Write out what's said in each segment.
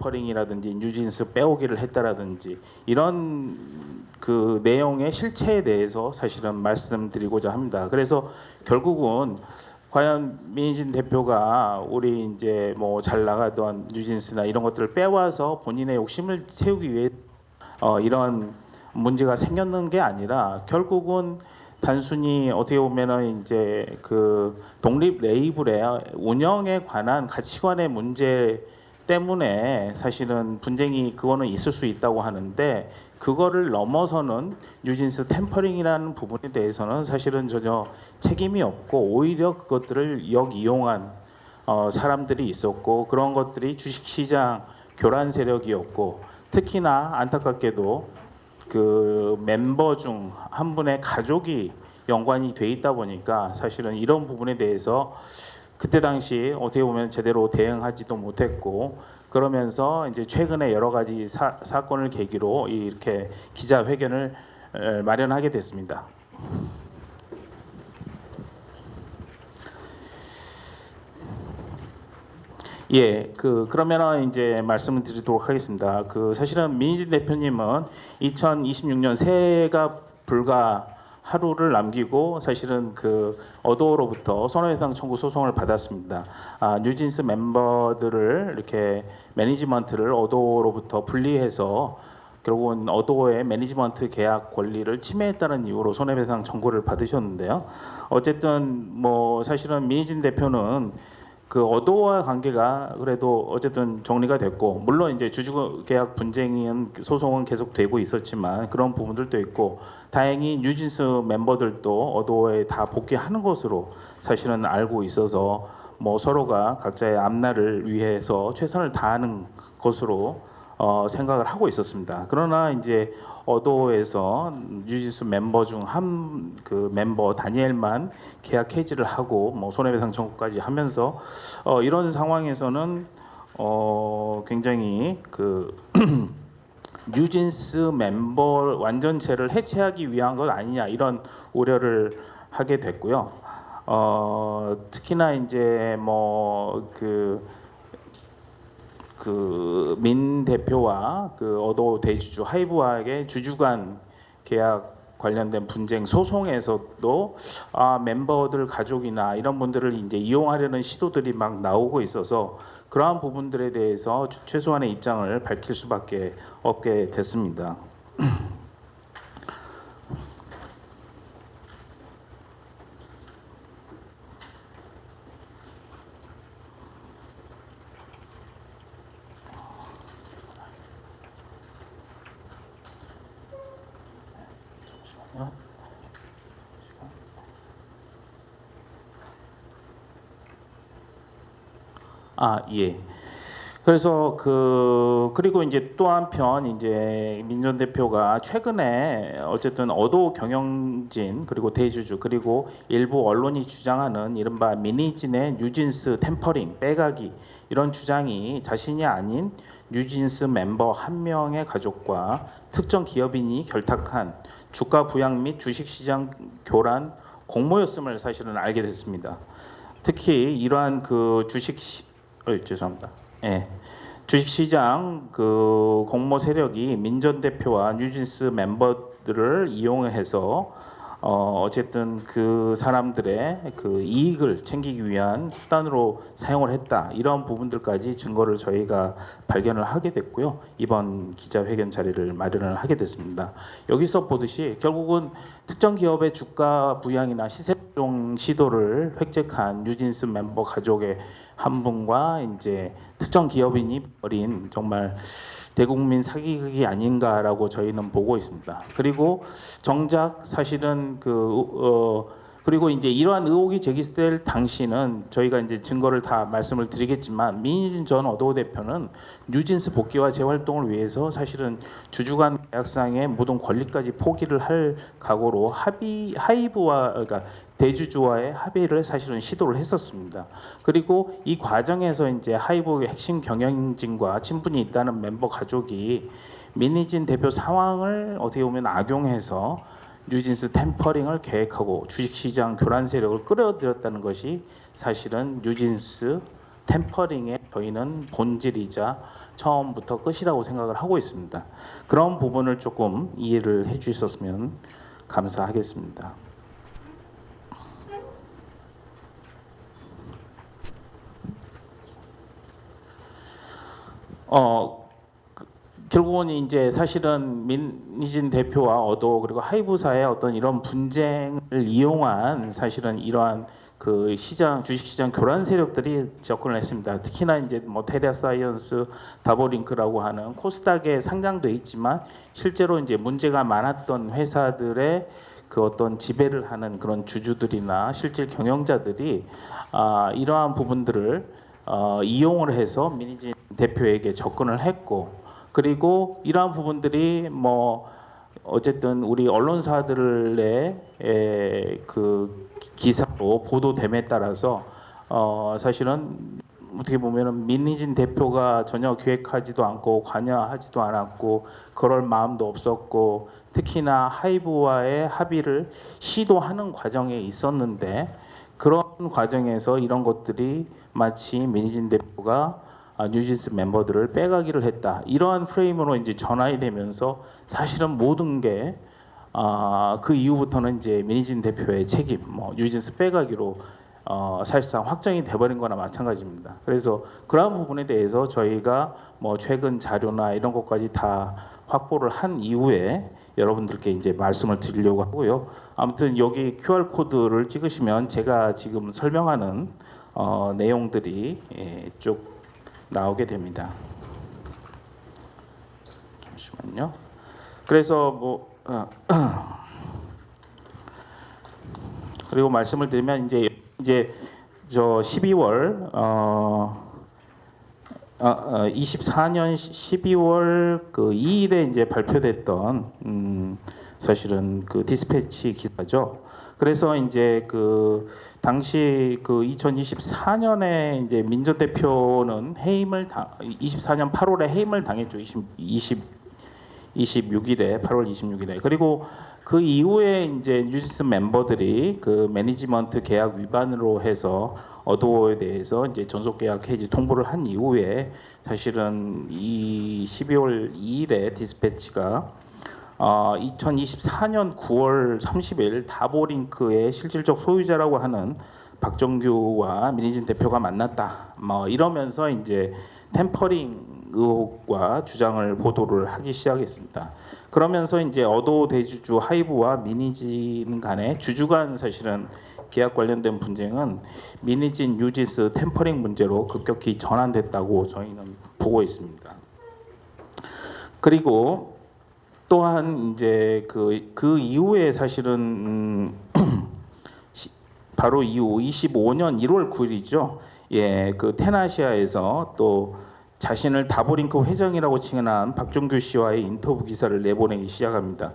템퍼링이라든지 뉴진스 빼오기를 했다라든지 이런 그 내용의 실체에 대해서 사실은 말씀드리고자 합니다. 그래서 결국은 과연 민희진 대표가 우리 이제 뭐 잘 나가던 뉴진스나 이런 것들을 빼와서 본인의 욕심을 채우기 위해 이런 문제가 생겼는 게 아니라 결국은 단순히 어떻게 보면은 이제 그 독립 레이블의 운영에 관한 가치관의 문제 때문에 사실은 분쟁이 그거는 있을 수 있다고 하는데 그거를 넘어서는 뉴진스 템퍼링이라는 부분에 대해서는 사실은 전혀 책임이 없고 오히려 그것들을 역이용한 사람들이 있었고 그런 것들이 주식시장 교란 세력이었고 특히나 안타깝게도 그 멤버 중 한 분의 가족이 연관이 돼 있다 보니까 사실은 이런 부분에 대해서 그때 당시 어떻게 보면 제대로 대응하지도 못했고 그러면서 이제 최근에 여러 가지 사건을 계기로 이렇게 기자회견을 마련하게 됐습니다. 예, 그러면은 이제 말씀을 드리도록 하겠습니다. 사실은 민희진 대표님은 2026년 새해가 불과 하루를 남기고 사실은 어도로부터 손해배상 청구 소송을 받았습니다. 뉴진스 멤버들을 이렇게 매니지먼트를 어도로부터 분리해서 결국은 어도의 매니지먼트 계약 권리를 침해했다는 이유로 손해배상 청구를 받으셨는데요. 어쨌든 뭐 사실은 민희진 대표는 어도와 관계가 그래도 어쨌든 정리가 됐고 물론 이제 주주계약 분쟁인 소송은 계속되고 있었지만 그런 부분들도 있고 다행히 뉴진스 멤버들도 어도에 다 복귀하는 것으로 사실은 알고 있어서 뭐 서로가 각자의 앞날을 위해서 최선을 다하는 것으로 생각을 하고 있었습니다. 그러나 이제 어도에서 뉴진스 멤버 중 한 멤버 다니엘만 계약 해지를 하고 뭐 손해배상 청구까지 하면서 이런 상황에서는 굉장히 뉴진스 멤버 완전체를 해체하기 위한 것 아니냐 이런 우려를 하게 됐고요. 특히나 이제 민 대표와 어도 대주주 하이브와의 주주 간 계약 관련된 분쟁 소송에서도 멤버들 가족이나 이런 분들을 이제 이용하려는 시도들이 막 나오고 있어서 그러한 부분들에 대해서 최소한의 입장을 밝힐 수밖에 없게 됐습니다. 예. 그래서 그리고 이제 또 한편 이제 민 전 대표가 최근에 어쨌든 어도 경영진 그리고 대주주 그리고 일부 언론이 주장하는 이른바 민희진의 뉴진스 템퍼링 빼가기 이런 주장이 자신이 아닌 뉴진스 멤버 한 명의 가족과 특정 기업인이 결탁한 주가 부양 및 주식시장 교란 공모였음을 사실은 알게 됐습니다. 특히 이러한 죄송합니다. 예. 주식시장 공모 세력이 민 전 대표와 뉴진스 멤버들을 이용해서 어쨌든 그 사람들의 이익을 챙기기 위한 수단으로 사용을 했다. 이런 부분들까지 증거를 저희가 발견을 하게 됐고요. 이번 기자회견 자리를 마련을 하게 됐습니다. 여기서 보듯이 결국은 특정 기업의 주가 부양이나 시세 조정 시도를 획책한 뉴진스 멤버 가족의 한 분과 이제 특정 기업인이 벌인 정말 대국민 사기극이 아닌가라고 저희는 보고 있습니다. 그리고 정작 사실은 그리고 이제 이러한 의혹이 제기될 당시는 저희가 이제 증거를 다 말씀을 드리겠지만 민희진 전 어도 대표는 뉴진스 복귀와 재활동을 위해서 사실은 주주간 계약상의 모든 권리까지 포기를 할 각오로 하이브와 그러니까 대주주와의 합의를 사실은 시도를 했었습니다. 그리고 이 과정에서 이제 하이브의 핵심 경영진과 친분이 있다는 멤버 가족이 민희진 대표 상황을 어떻게 보면 악용해서 뉴진스 템퍼링을 계획하고 주식시장 교란 세력을 끌어들였다는 것이 사실은 뉴진스 템퍼링의 저희는 본질이자 처음부터 끝이라고 생각을 하고 있습니다. 그런 부분을 조금 이해를 해주셨으면 감사하겠습니다. 결국은 이제 사실은 민희진 대표와 어도 그리고 하이브사의 어떤 이런 분쟁을 이용한 사실은 이러한 그 시장 주식시장 교란 세력들이 접근을 했습니다. 특히나 이제 뭐 테리아사이언스, 다보링크라고 하는 코스닥에 상장돼 있지만 실제로 이제 문제가 많았던 회사들의 그 어떤 지배를 하는 그런 주주들이나 실질 경영자들이 이러한 부분들을 이용을 해서 민희진 대표에게 접근을 했고, 그리고 이러한 부분들이 뭐 어쨌든 우리 언론사들의 그 기사로 보도됨에 따라서 사실은 어떻게 보면은 민희진 대표가 전혀 기획하지도 않고 관여하지도 않았고 그럴 마음도 없었고, 특히나 하이브와의 합의를 시도하는 과정에 있었는데, 그런 과정에서 이런 것들이 마치 민희진 대표가 뉴진스 멤버들을 빼가기를 했다, 이러한 프레임으로 이제 전환이 되면서 사실은 모든 게 그 이후부터는 이제 민희진 대표의 책임, 뭐 뉴진스 빼가기로 사실상 확정이 돼버린 거나 마찬가지입니다. 그래서 그러한 부분에 대해서 저희가 뭐 최근 자료나 이런 것까지 다 확보를 한 이후에 여러분들께 이제 말씀을 드리려고 하고요. 아무튼 여기 QR 코드를 찍으시면 제가 지금 설명하는 내용들이 쭉 나오게 됩니다. 잠시만요. 그래서 뭐 그리고 말씀을 드리면 이제 저 12월 24년 12월 그 2일에 이제 발표됐던 사실은 그 디스패치 기사죠. 그래서 이제 그 당시 그 2024년에 이제 민전 대표는 24년 8월에 해임을 당했죠. 26일에 8월 26일에. 그리고 그 이후에 이제 뉴진스 멤버들이 그 매니지먼트 계약 위반으로 해서 어도어에 대해서 이제 전속 계약 해지 통보를 한 이후에 사실은 이 12월 2일에 디스패치가 2024년 9월 30일 다보링크의 실질적 소유자라고 하는 박정규와 민희진 대표가 만났다, 뭐 이러면서 이제 템퍼링 의혹과 주장을 보도를 하기 시작했습니다. 그러면서 이제 어도 대주주 하이브와 민희진 간의 주주 간 사실은 계약 관련된 분쟁은 민희진 뉴진스 템퍼링 문제로 급격히 전환됐다고 저희는 보고 있습니다. 그리고 또한 이제 그 이후에 사실은 바로 이후 25년 1월 9일이죠. 예, 그 테나시아에서 또 자신을 다보링크 회장이라고 칭한 박종규 씨와의 인터뷰 기사를 내보내기 시작합니다.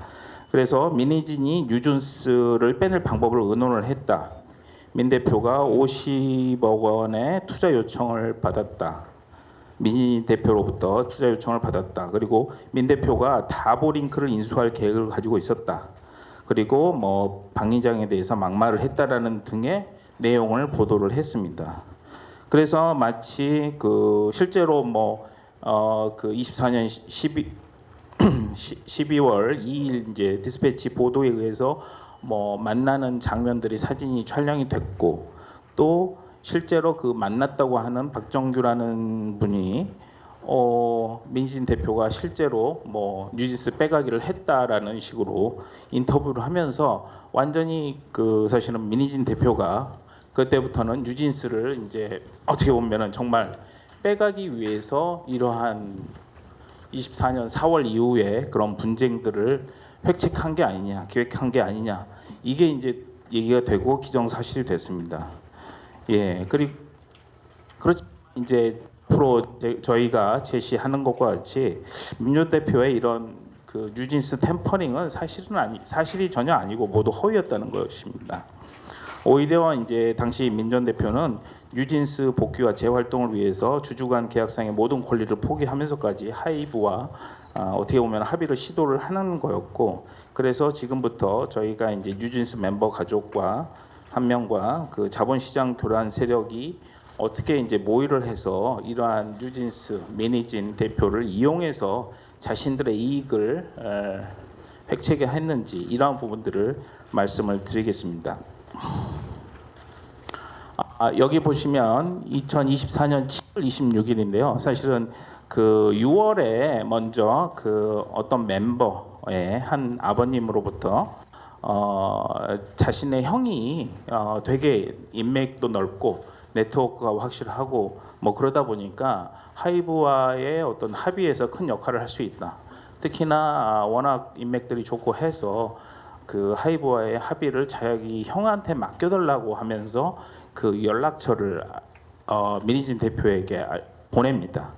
그래서 민희진이 뉴진스를 빼낼 방법을 의논을 했다. 민 대표가 50억 원의 투자 요청을 받았다. 민 대표로부터 투자 요청을 받았다. 그리고 민 대표가 다보링크를 인수할 계획을 가지고 있었다. 그리고 뭐 방위장에 대해서 막말을 했다라는 등의 내용을 보도를 했습니다. 그래서 마치 그 실제로 그 24년 12월 2일 이제 디스패치 보도에 의해서 뭐 만나는 장면들이 사진이 촬영이 됐고, 또 실제로 그 만났다고 하는 박정규라는 분이 민희진 대표가 실제로 뭐 뉴진스 빼가기를 했다라는 식으로 인터뷰를 하면서 완전히 그 사실은 민희진 대표가 그때부터는 뉴진스를 이제 어떻게 보면은 정말 빼가기 위해서 이러한 24년 4월 이후에 그런 분쟁들을 획책한 게 아니냐, 기획한 게 아니냐, 이게 이제 얘기가 되고 기정사실이 됐습니다. 예, 그리고 그렇지 이제 앞으로 저희가 제시하는 것과 같이 민조 대표의 이런 그 뉴진스 템퍼링은 사실이 전혀 아니고 모두 허위였다는 것입니다. 오히려 이제 당시 민전 대표는 뉴진스 복귀와 재활동을 위해서 주주 간 계약상의 모든 권리를 포기하면서까지 하이브와 어떻게 보면 합의를 시도를 하는 거였고, 그래서 지금부터 저희가 이제 뉴진스 멤버 가족과 한 명과 그 자본시장 교란 세력이 어떻게 이제 모의를 해서 이러한 뉴진스 민희진 대표를 이용해서 자신들의 이익을 획책했는지 이러한 부분들을 말씀을 드리겠습니다. 여기 보시면 2024년 7월 26일인데요. 사실은 그 6월에 먼저 그 어떤 멤버의 한 아버님으로부터 자신의 형이 되게 인맥도 넓고 네트워크가 확실하고 뭐 그러다 보니까 하이브와의 어떤 합의에서 큰 역할을 할 수 있다. 특히나 워낙 인맥들이 좋고 해서 그 하이브와의 합의를 자기 형한테 맡겨달라고 하면서 그 연락처를 민희진 대표에게 보냅니다.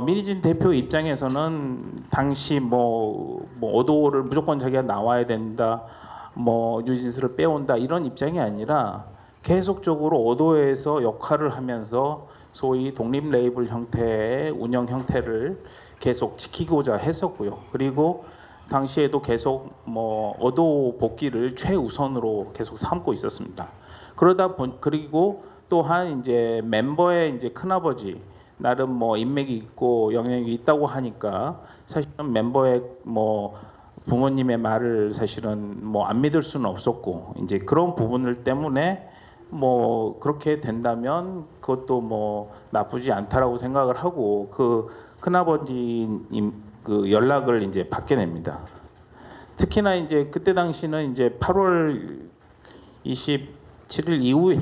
민희진 대표 입장에서는 당시 뭐 어도를 무조건 자기가 나와야 된다, 뭐 뉴진스를 빼온다 이런 입장이 아니라 계속적으로 어도에서 역할을 하면서 소위 독립 레이블 형태의 운영 형태를 계속 지키고자 했었고요. 그리고 당시에도 계속 뭐 어도 복귀를 최우선으로 계속 삼고 있었습니다. 그리고 또한 이제 멤버의 이제 큰아버지 나름 뭐 인맥이 있고 영향력이 있다고 하니까 사실은 멤버의 뭐 부모님의 말을 사실은 뭐 안 믿을 수는 없었고 이제 그런 부분들 때문에 뭐 그렇게 된다면 그것도 뭐 나쁘지 않다라고 생각을 하고 그 큰아버지님 그 연락을 이제 받게 됩니다. 특히나 이제 그때 당시는 이제 8월 27일 이후에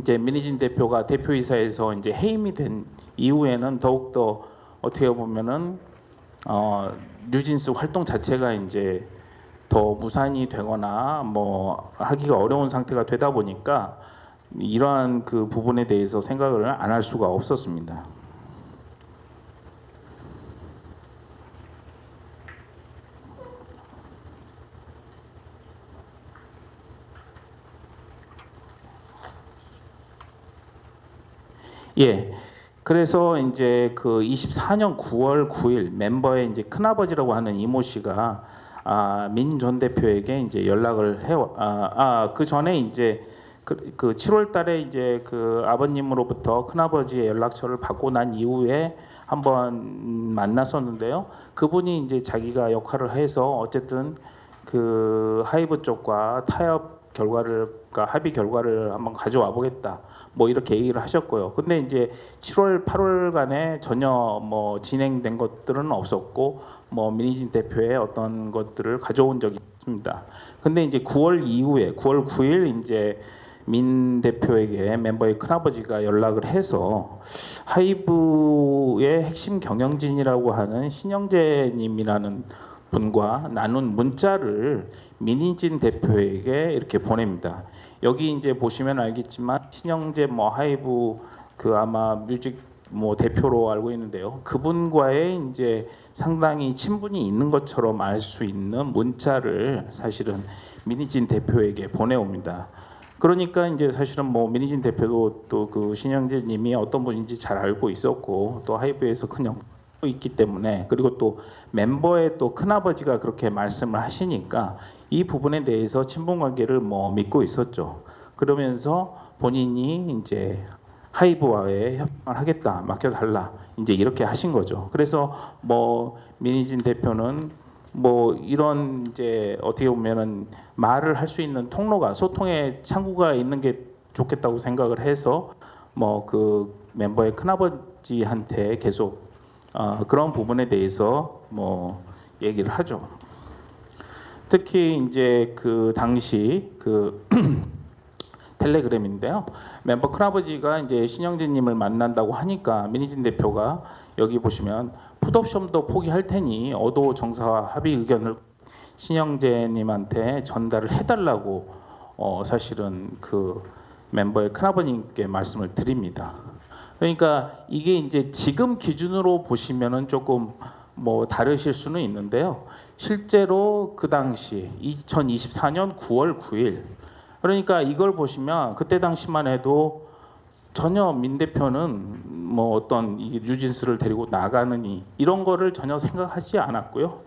이제 민희진 대표가 대표이사에서 이제 해임이 된 이후에는 더욱더 어떻게 보면은 뉴진스 활동 자체가 이제 더 무산이 되거나 뭐 하기가 어려운 상태가 되다 보니까 이러한 그 부분에 대해서 생각을 안 할 수가 없었습니다. 예. 그래서 이제 그 24년 9월 9일 멤버의 이제 큰아버지라고 하는 이모 씨가 민 전 대표에게 이제 연락을 그 전에 이제 그 7월 달에 이제 그 아버님으로부터 큰아버지의 연락처를 받고 난 이후에 한번 만났었는데요. 그분이 이제 자기가 역할을 해서 어쨌든 그 하이브 쪽과 타협 결과를 합의 결과를 한번 가져와 보겠다. 뭐 이렇게 얘기를 하셨고요. 근데 이제 7월, 8월간에 전혀 뭐 진행된 것들은 없었고 뭐 민희진 대표의 어떤 것들을 가져온 적이 있습니다. 근데 이제 9월 이후에 9월 9일 이제 민 대표에게 멤버의 큰아버지가 연락을 해서 하이브의 핵심 경영진이라고 하는 신영재님이라는 분과 나눈 문자를 민희진 대표에게 이렇게 보냅니다. 여기 이제 보시면 알겠지만 신영재 뭐 하이브 그 아마 뮤직 뭐 대표로 알고 있는데요. 그분과의 이제 상당히 친분이 있는 것처럼 알 수 있는 문자를 사실은 민희진 대표에게 보내옵니다. 그러니까 이제 사실은 뭐 민희진 대표도 또 그 신영재님이 어떤 분인지 잘 알고 있었고 또 하이브에서 큰 영향이 있기 때문에 그리고 또 멤버의 또 큰아버지가 그렇게 말씀을 하시니까 이 부분에 대해서 친분 관계를 뭐 믿고 있었죠. 그러면서 본인이 이제 하이브와의 협상을 하겠다, 맡겨달라 이제 이렇게 하신 거죠. 그래서 뭐 민희진 대표는 뭐 이런 이제 어떻게 보면은 말을 할 수 있는 통로가 소통의 창구가 있는 게 좋겠다고 생각을 해서 뭐 그 멤버의 큰아버지한테 계속 그런 부분에 대해서 뭐 얘기를 하죠. 특히 이제 그 당시 그 텔레그램인데요. 멤버 큰아버지가 이제 신영재님을 만난다고 하니까 민희진 대표가 여기 보시면 풋옵션도 포기할 테니 어도 정사와 합의 의견을 신영재님한테 전달을 해달라고 사실은 그 멤버의 큰아버님께 말씀을 드립니다. 그러니까 이게 이제 지금 기준으로 보시면은 조금 뭐 다르실 수는 있는데요. 실제로 그 당시 2024년 9월 9일 그러니까 이걸 보시면 그때 당시만 해도 전혀 민 대표는 뭐 어떤 이 뉴진스를 데리고 나가느니 이런 거를 전혀 생각하지 않았고요.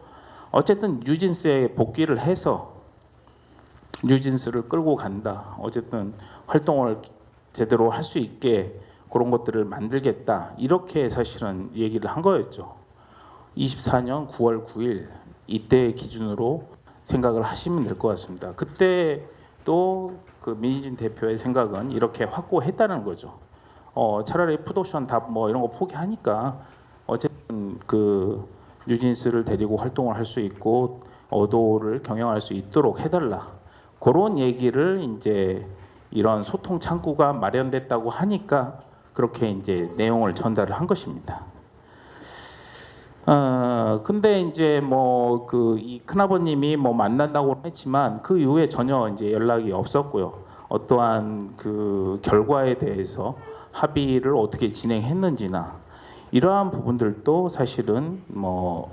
어쨌든 뉴진스에 복귀를 해서 뉴진스를 끌고 간다. 어쨌든 활동을 제대로 할 수 있게 그런 것들을 만들겠다 이렇게 사실은 얘기를 한 거였죠. 24년 9월 9일 이때 기준으로 생각을 하시면 될 것 같습니다. 그때 또 그 민희진 대표의 생각은 이렇게 확고했다는 거죠. 차라리 풋옵션 다 뭐 이런 거 포기하니까 어쨌든 그 뉴진스를 데리고 활동을 할 수 있고 어도를 경영할 수 있도록 해달라. 그런 얘기를 이제 이런 소통 창구가 마련됐다고 하니까 그렇게 이제 내용을 전달을 한 것입니다. 근데 이제 뭐 그 이 큰아버님이 뭐 만난다고 했지만 그 이후에 전혀 이제 연락이 없었고요. 어떠한 그 결과에 대해서 합의를 어떻게 진행했는지나 이러한 부분들도 사실은 뭐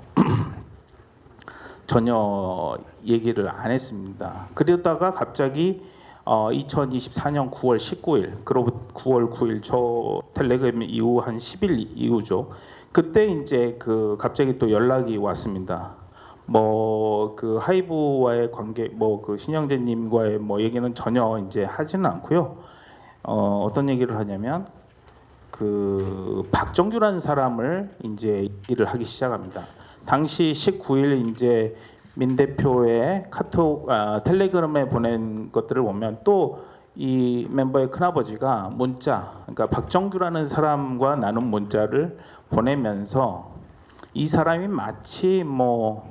전혀 얘기를 안 했습니다. 그러다가 갑자기 2024년 9월 19일, 그로부 9월 9일 저 텔레그램 이후 한 10일 이후죠. 그때 이제 그 갑자기 또 연락이 왔습니다. 뭐 그 하이브와의 관계, 뭐 그 신영재님과의 뭐 얘기는 전혀 이제 하지는 않고요. 어떤 얘기를 하냐면 그 박정규라는 사람을 이제 일을 하기 시작합니다. 당시 19일 이제 민 대표의 카톡 텔레그램에 보낸 것들을 보면 또 이 멤버의 큰아버지가 문자, 그러니까 박정규라는 사람과 나눈 문자를 보내면서 이 사람이 마치 뭐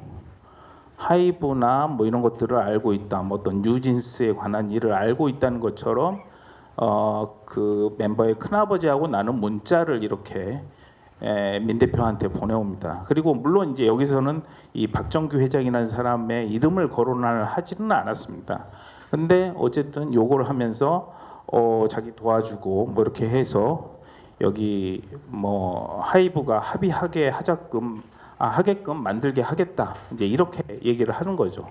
하이브나 뭐 이런 것들을 알고 있다, 뭐 어떤 뉴진스에 관한 일을 알고 있다는 것처럼 그 멤버의 큰아버지하고 나눈 문자를 이렇게 민 대표한테 보내옵니다. 그리고 물론 이제 여기서는 이 박정규 회장이라는 사람의 이름을 거론을 하지는 않았습니다. 근데 어쨌든 요걸 하면서 자기 도와주고 뭐 이렇게 해서 여기 뭐 하이브가 합의하게 하게끔 만들게 하겠다 이제 이렇게 얘기를 하는 거죠.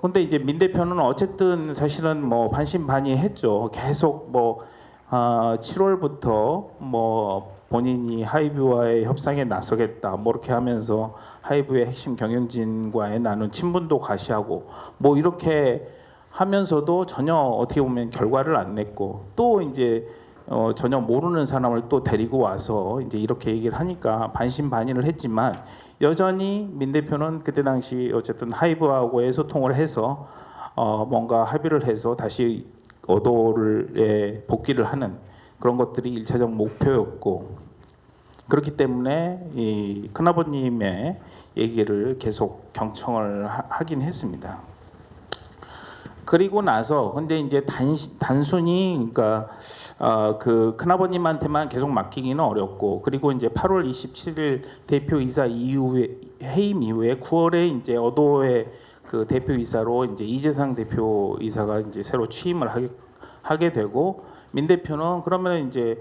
근데 이제 민 대표는 어쨌든 사실은 뭐 반신반의했죠. 계속 뭐 7월부터 뭐 본인이 하이브와의 협상에 나서겠다 뭐 이렇게 하면서 하이브의 핵심 경영진과의 나눈 친분도 과시하고 뭐 이렇게 하면서도 전혀 어떻게 보면 결과를 안 냈고 또 이제 전혀 모르는 사람을 또 데리고 와서 이제 이렇게 얘기를 하니까 반신반의를 했지만 여전히 민 대표는 그때 당시 어쨌든 하이브하고의 소통을 해서 뭔가 합의를 해서 다시 어도를 복귀를 하는 그런 것들이 1차적 목표였고 그렇기 때문에 이 큰아버님의 얘기를 계속 경청을 하긴 했습니다. 그리고 나서 근데 이제 단순히 그러니까 그 큰아버님한테만 계속 맡기기는 어렵고 그리고 이제 8월 27일 대표이사 이후에 해임 이후에 9월에 이제 어도의 그 대표이사로 이제 이재상 대표이사가 이제 새로 취임을 하게 되고 민 대표는 그러면 이제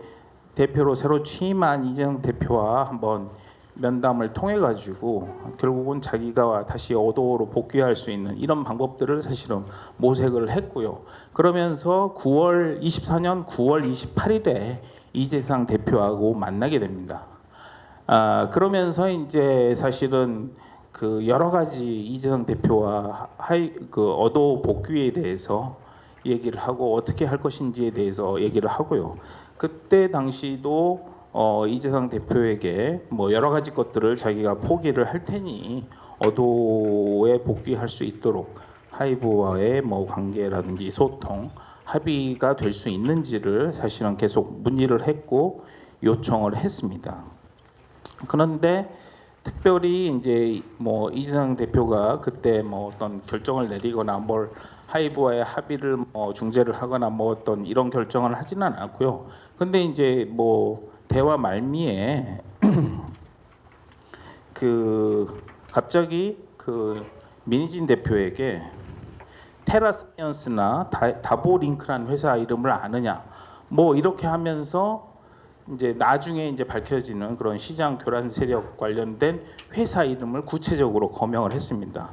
대표로 새로 취임한 이재상 대표와 한번 면담을 통해 가지고 결국은 자기가 다시 어도로 복귀할 수 있는 이런 방법들을 사실은 모색을 했고요. 그러면서 24년 9월 28일에 이재상 대표하고 만나게 됩니다. 그러면서 이제 사실은 그 여러 가지 이재상 대표와 그 어도 복귀에 대해서 얘기를 하고 어떻게 할 것인지에 대해서 얘기를 하고요. 그때 당시도 이재상 대표에게 뭐 여러 가지 것들을 자기가 포기를 할 테니 어도에 복귀할 수 있도록 하이브와의 뭐 관계라든지 소통 합의가 될 수 있는지를 사실은 계속 문의를 했고 요청을 했습니다. 그런데 특별히 이제 뭐 이재상 대표가 그때 뭐 어떤 결정을 내리거나 뭘 하이브와의 합의를 뭐 중재를 하거나 뭐 어떤 이런 결정을 하지는 않았고요. 근데 이제 뭐 대화 말미에 그 갑자기 그 민희진 대표에게 테라사이언스나 다보링크라는 회사 이름을 아느냐 뭐 이렇게 하면서 이제 나중에 이제 밝혀지는 그런 시장 교란 세력 관련된 회사 이름을 구체적으로 거명을 했습니다.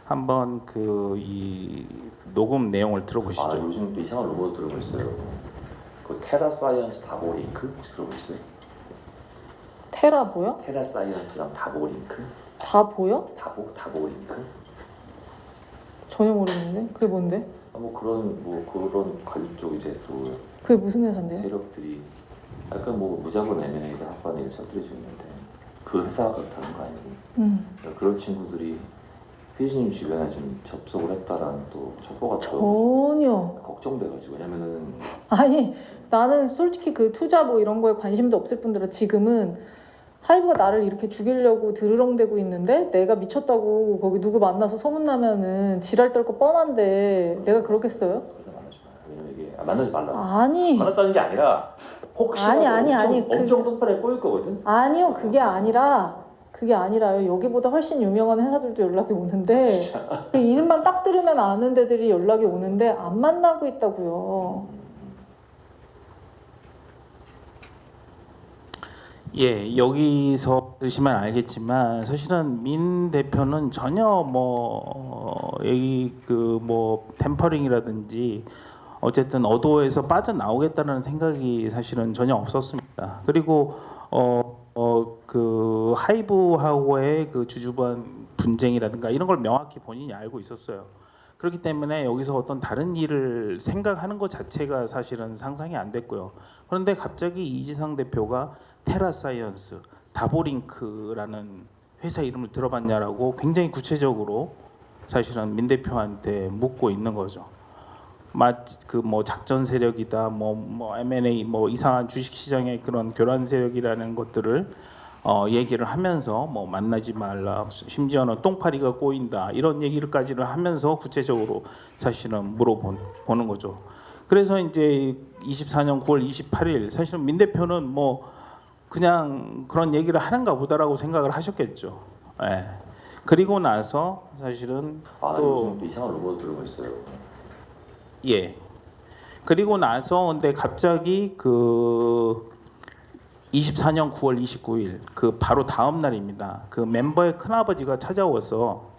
한번 그 이 녹음 내용을 들어보시죠. 요즘 또 이상한 로봇 들어보 있어요. 그 테라사이언스 다보링크 혹시 들어보셨어요? 테라 뭐요? 테라사이언스랑 다보링크? 다 보여? 다보링크? 전혀 모르겠는데 그게 뭔데? 뭐 그런 관리 쪽 이제 또 그게 무슨 회사인데요? 세력들이 약간 뭐 무자본 M&A를 합반에 서들이 있는데 그 회사가 그렇다는 거 아니고 그러니까 그런 친구들이 피디님 주변에 좀 접속을 했다라는 또 첩보가 전혀. 걱정돼가지고 왜냐면은 아니 나는 솔직히 그 투자 뭐 이런 거에 관심도 없을 뿐더러 지금은 하이브가 나를 이렇게 죽이려고 드르렁대고 있는데 내가 미쳤다고 거기 누구 만나서 소문나면은 지랄 떨 거 뻔한데 내가 그러겠어요? 그래서 만나지 마요. 왜냐면 이게 만나지 말라고. 아니 만났다는 게 아니라 혹시나 아니, 엄청 똥파에 꼬일 거거든. 아니요 그게 아니라요. 여기보다 훨씬 유명한 회사들도 연락이 오는데 그 이름만 딱 들으면 아는 데들이 연락이 오는데 안 만나고 있다고요. 예, 여기서 들으시면 알겠지만 사실은 민 대표는 전혀 뭐 여기 그 뭐 템퍼링이라든지 어쨌든 어도에서 빠져나오겠다는 생각이 사실은 전혀 없었습니다. 그리고 그 하이브하고의 그 주주반 분쟁이라든가 이런 걸 명확히 본인이 알고 있었어요. 그렇기 때문에 여기서 어떤 다른 일을 생각하는 것 자체가 사실은 상상이 안 됐고요. 그런데 갑자기 이지상 대표가 테라사이언스, 다보링크라는 회사 이름을 들어봤냐라고 굉장히 구체적으로 사실은 민 대표한테 묻고 있는 거죠. 그 뭐 작전 세력이다, 뭐 M&A, 뭐 이상한 주식 시장의 그런 교란 세력이라는 것들을 얘기를 하면서 뭐 만나지 말라, 심지어는 똥파리가 꼬인다 이런 얘기를까지는 하면서 구체적으로 사실은 물어보는 거죠. 그래서 이제 24년 9월 28일 사실은 민 대표는 뭐 그냥 그런 얘기를 하는가 보다라고 생각을 하셨겠죠. 예. 그리고 나서 사실은 또 요즘 이상한 루머 들고 있어요. 예. 그리고 나서 근데 갑자기 그 24년 9월 29일 그 바로 다음 날입니다. 그 멤버의 큰아버지가 찾아와서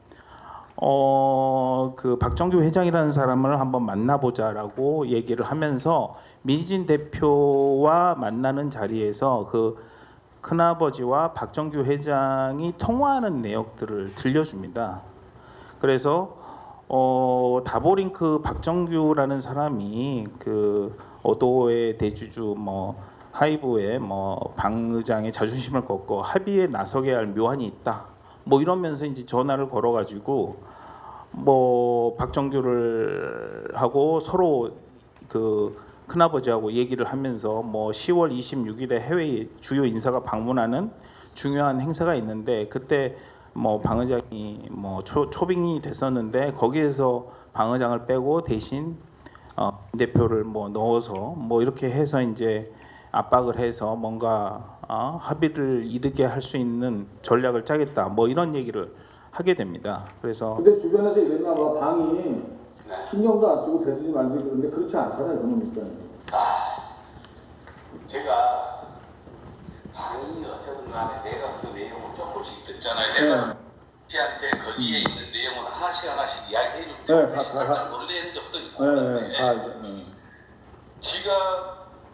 그 박정규 회장이라는 사람을 한번 만나보자라고 얘기를 하면서 민진 대표와 만나는 자리에서 그 큰아버지와 박정규 회장이 통화하는 내역들을 들려줍니다. 그래서 다보링크 박정규라는 사람이 그 어도의 대주주 뭐 하이브의 뭐 방 의장의 자존심을 꺾고 합의에 나서게 할 묘안이 있다. 뭐 이러면서 이제 전화를 걸어가지고 뭐 박정규를 하고 서로 그 큰아버지하고 얘기를 하면서 뭐 10월 26일에 해외 주요 인사가 방문하는 중요한 행사가 있는데 그때 뭐 방 의장이 뭐 초빙이 됐었는데 거기에서 방 의장을 빼고 대신 대표를 뭐 넣어서 뭐 이렇게 해서 이제 압박을 해서 뭔가 합의를 이르게 할 수 있는 전략을 짜겠다 뭐 이런 얘기를 하게 됩니다. 그래서 근데 주변에서 이랬나 봐. 방이 신경도 안 쓰고 대주지 말고 그러는데 그렇지 않잖아요. 그놈 입장에서. 제가 방이 어쨌든 간에 내가 그 내용을 조금씩 듣잖아요. 내가 씨한테 거기에 있는 내용을 하나씩 이야기해 줄 때 깜짝 놀라는 적도 있고 그런데 지가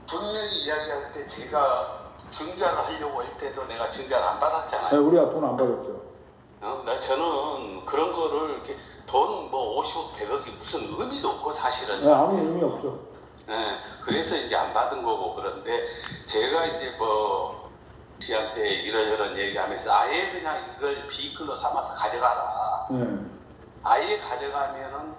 분명히 이야기할 때 제가 증자를 하려고 할 때도 내가 증자를 안 받았잖아요. 네, 우리가 돈 안 받았죠. 저는 그런 거를 이렇게 돈 뭐 50억, 100억이 무슨 의미도 없고 사실은. 네, 아무 의미 없죠. 네, 그래서 이제 안 받은 거고 그런데 제가 이제 뭐 씨한테 이러저런 얘기하면서 아예 그냥 이걸 비클로 삼아서 가져가라. 네. 아예 가져가면은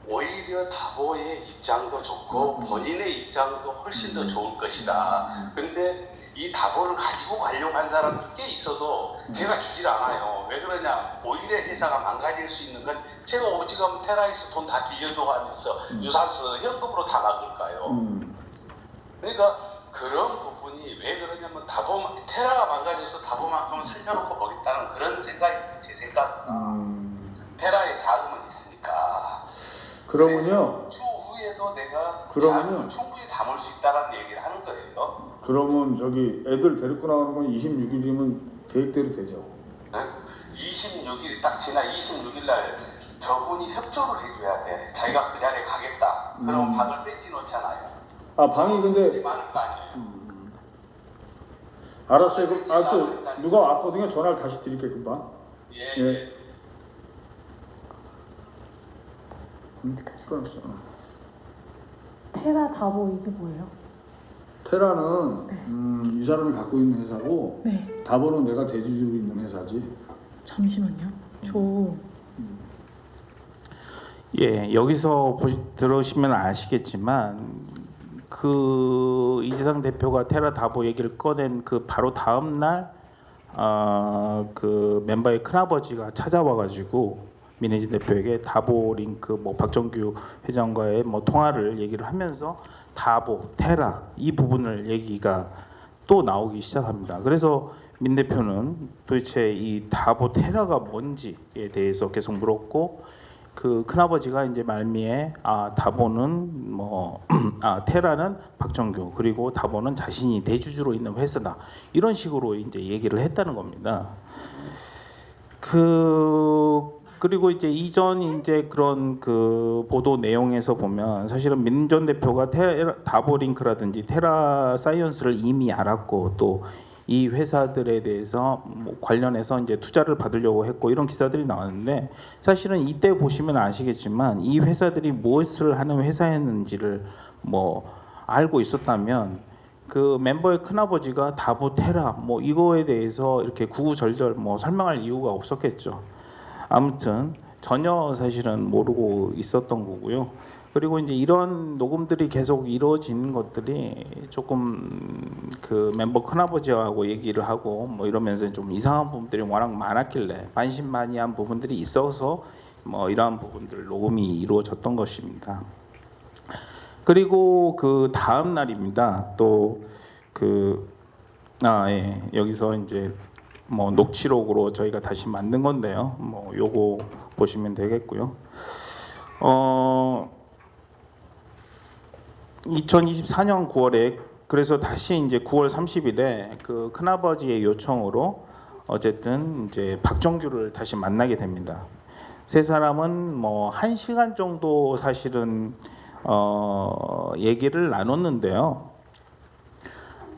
오히려 다보의 입장도 좋고 본인의 입장도 훨씬 더 좋을 것이다. 근데 이 다보를 가지고 가려고 한 사람들 꽤 있어도 제가 주질 않아요. 왜 그러냐? 오히려 회사가 망가질 수 있는 건 제가 오지금 테라에서 돈 다 빌려줘 가면서 유산서 현금으로 다 막을까요? 그러니까 그런 부분이 왜 그러냐면 테라가 망가져서 다보만큼은 살려놓고 보겠다는 그런 생각이 제 생각입니다. 테라의 자금은 있으니까. 그러면요. 추후에도 내가 그러면요. 자금을 충분히 담을 수 있다는 얘기를 하는 거예요. 그러면 저기 애들 데리고 나오는 건 26일이면 계획대로 되죠. 네? 26일이 딱 지나 26일 날 저분이 협조를 해줘야 돼. 자기가 그 자리에 가겠다. 그럼 방을 뺏지 놓잖아요. 아 방이 근데 많을 거 아니에요. 알았어요. 그럼 알았어요. 누가 왔거든요. 전화를 다시 드릴게요. 금방. 예. 예. 끊었어. 테라 다보 이게 뭐예요? 테라는 이 사람이 갖고 있는 회사고 네. 다보는 내가 대주주로 있는 회사지. 잠시만요. 저 예, 여기서 들으시면 아시겠지만 그 이지상 대표가 테라 다보 얘기를 꺼낸 그 바로 다음 날 그 멤버의 큰아버지가 찾아와가지고 민혜진 대표에게 다보 링크 뭐 박정규 회장과의 뭐 통화를 얘기를 하면서 다보 테라 이 부분을 얘기가 또 나오기 시작합니다. 그래서 민 대표는 도대체 이 다보 테라가 뭔지에 대해서 계속 물었고 그 큰아버지가 이제 말미에 다보는 뭐 테라는 박정규 그리고 다보는 자신이 대주주로 있는 회사다 이런 식으로 이제 얘기를 했다는 겁니다. 그리고 이제 이전 이제 그런 그 보도 내용에서 보면 사실은 민 전 대표가 다보링크라든지 테라 사이언스를 이미 알았고 또 이 회사들에 대해서 뭐 관련해서 이제 투자를 받으려고 했고 이런 기사들이 나왔는데 사실은 이때 보시면 아시겠지만 이 회사들이 무엇을 하는 회사였는지를 뭐 알고 있었다면 그 멤버의 큰아버지가 다보 테라 뭐 이거에 대해서 이렇게 구구절절 뭐 설명할 이유가 없었겠죠. 아무튼 전혀 사실은 모르고 있었던 거고요. 그리고 이제 이런 녹음들이 계속 이루어지는 것들이 조금 그 멤버 큰아버지하고 얘기를 하고 뭐 이러면서 좀 이상한 부분들이 워낙 많았길래 반신반의한 부분들이 있어서 뭐 이러한 부분들 녹음이 이루어졌던 것입니다. 그리고 그 다음 날입니다. 또 예, 여기서 이제 뭐 녹취록으로 저희가 다시 만든 건데요. 뭐 요거 보시면 되겠고요. 2024년 9월에 그래서 다시 이제 9월 30일에 그 큰아버지의 요청으로 어쨌든 이제 박정규를 다시 만나게 됩니다. 세 사람은 뭐 1시간 정도 사실은 얘기를 나눴는데요.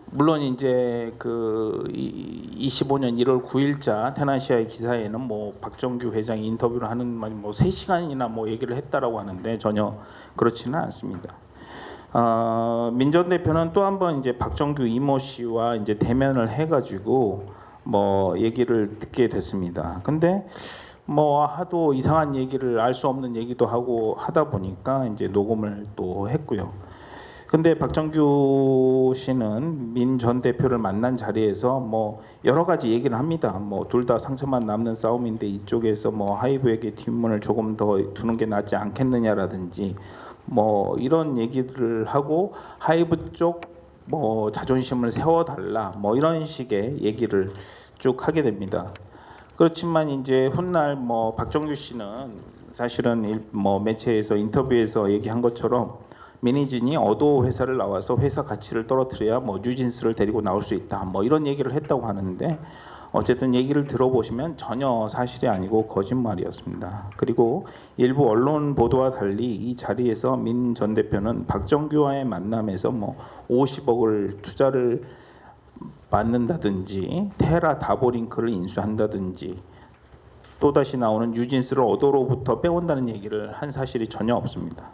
물론 이제 그 25년 1월 9일자 테나시아의 기사에는 뭐 박정규 회장이 인터뷰를 하는 말이 뭐 3시간이나 뭐 얘기를 했다라고 하는데 전혀 그렇지는 않습니다. 민 전 대표는 또 한 번 이제 박정규 이모 씨와 이제 대면을 해가지고 뭐 얘기를 듣게 됐습니다. 근데 뭐 하도 이상한 얘기를 알 수 없는 얘기도 하고 하다 보니까 이제 녹음을 또 했고요. 근데 박정규 씨는 민 전 대표를 만난 자리에서 뭐 여러 가지 얘기를 합니다. 뭐 둘 다 상처만 남는 싸움인데 이쪽에서 뭐 하이브에게 뒷문을 조금 더 두는 게 낫지 않겠느냐라든지 뭐 이런 얘기들을 하고 하이브 쪽 뭐 자존심을 세워달라 뭐 이런 식의 얘기를 쭉 하게 됩니다. 그렇지만 이제 훗날 뭐 박정규 씨는 사실은 뭐 매체에서 인터뷰에서 얘기한 것처럼 민희진이 어도 회사를 나와서 회사 가치를 떨어뜨려야 뭐 뉴진스를 데리고 나올 수 있다 뭐 이런 얘기를 했다고 하는데 어쨌든 얘기를 들어보시면 전혀 사실이 아니고 거짓말이었습니다. 그리고 일부 언론 보도와 달리 이 자리에서 민 전 대표는 박정규와의 만남에서 뭐 50억을 투자를 받는다든지 테라 다보링크를 인수한다든지 또다시 나오는 뉴진스를 어도로부터 빼온다는 얘기를 한 사실이 전혀 없습니다.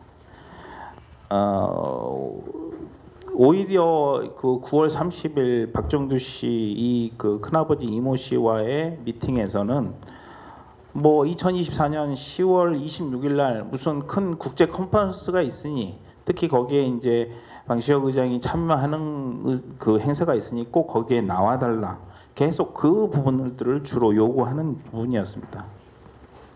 오히려 그 9월 30일 박정규 씨 이 그 큰아버지 이모 씨와의 미팅에서는 뭐 2024년 10월 26일 날 무슨 큰 국제 컨퍼런스가 있으니 특히 거기에 이제 방시혁 의장이 참여하는 그 행사가 있으니 꼭 거기에 나와달라 계속 그 부분들을 주로 요구하는 부분이었습니다.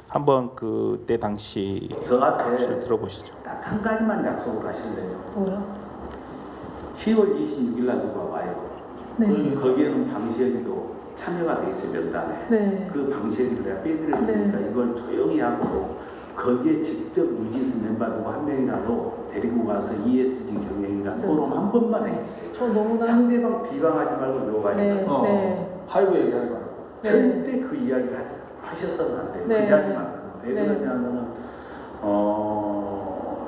한번 그때 당시 저한테 들어보시죠. 딱 한 가지만 약속을 하실래요? 뭐요? 10월 26일 날 누가 와요. 네. 거기에는 방시혁이도 참여가 돼 있어요, 명단에. 네. 그 방시혁이 내가 빼드릴 테니까 이걸 조용히 하고 거기에 직접 뉴진스 멤버 누구 한 명이라도 데리고 가서 ESG 경영이나 네. 토론 한 번만 해주세요. 저 너무나 상대방 비방하지 말고 욕하지 네. 말고 네. 하이브 얘기하지 말고. 네. 절대 그 이야기 하셔서는 안 돼요. 네. 그 자리만. 왜 네. 그러냐면은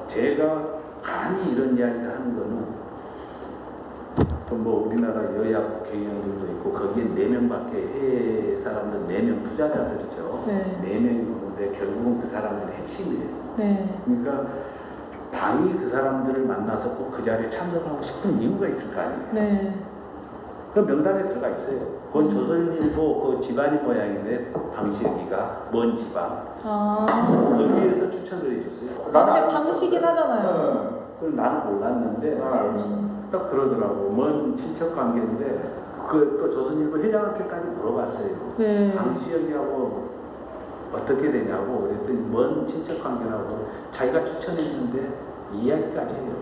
제가 감히 이런 이야기를 하는 거는 뭐 우리나라 여야 국회의원들도 있고 거기에 4명밖에 해외 사람들 4명 투자자들이죠. 네. 4명이거든요. 만드는데 결국은 그 사람들의 핵심이에요. 네. 그러니까 당이 그 사람들을 만나서 꼭 그 자리에 참석하고 싶은 이유가 있을 거 아니에요. 네. 그 명단에 들어가 있어요. 그건 조선일보 그 집안이 모양인데 방식이가 먼 집안 아. 거기에서 추천을 해줬어요. 근데 방식이긴 하잖아요. 그걸 나는 몰랐는데 난 알고 있어. 딱 그러더라고. 먼 친척 관계인데 그 또 조선일보 회장한테까지 물어봤어요. 네. 방시혁이하고 어떻게 되냐고 그랬더니 먼 친척 관계라고 자기가 추천했는데 이야기까지 해요.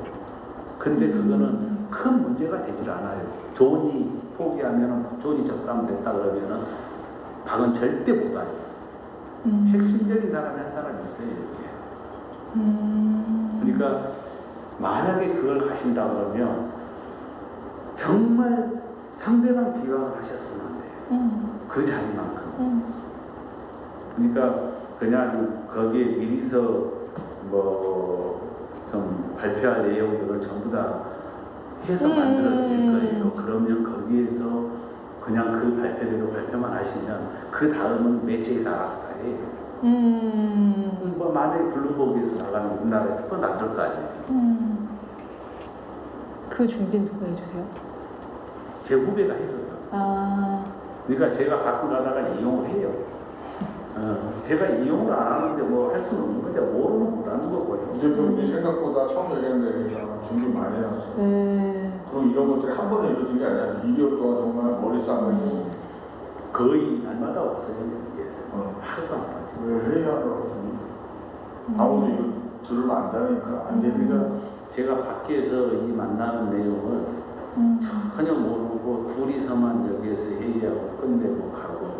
근데 그거는 큰 문제가 되질 않아요. 존이 포기하면은 존이 저 사람 됐다 그러면은 박은 절대 못 와요. 핵심적인 사람이 한 사람 있어요 여기에. 그러니까 만약에 그걸 하신다 그러면 정말 상대방 비방을 하셨으면 안 돼요. 그 자리만큼. 그러니까 그냥 거기에 미리서 뭐 좀 발표할 내용들을 전부 다 해서 만들어낼 거예요. 그러면 거기에서 그냥 그 발표대로 발표만 하시면 그 다음은 매체에서 알아서 다 해요. 뭐 만약에 블룸버그에서 나가면 우리나라에서 또 나쁠 거 아니에요. 그 준비는 누가 해주세요? 제 후배가 해줘요. 아. 그러니까 제가 가끔 가다가 이용을 해요. 제가 이용을 안 하는데 뭐 할 수는 없는 거죠. 모르면 못 하는 거고요. 대표님이 생각보다 처음 얘기했는데 준비 많이 해놨어. 네. 그럼 이런 것들이 한 번에 이루어진 게 아니라 2개월 동안 정말 머리 싸매고 거의 날마다 왔어요. 이게. 하루도 안 빠지고. 왜 회의하더라고. 아무도 이거 들으면 안다니까 안 되니까. 제가 밖에서 이 만나는 내용을 전혀 모르고 둘이서만 여기에서 회의하고 끝내고 가고.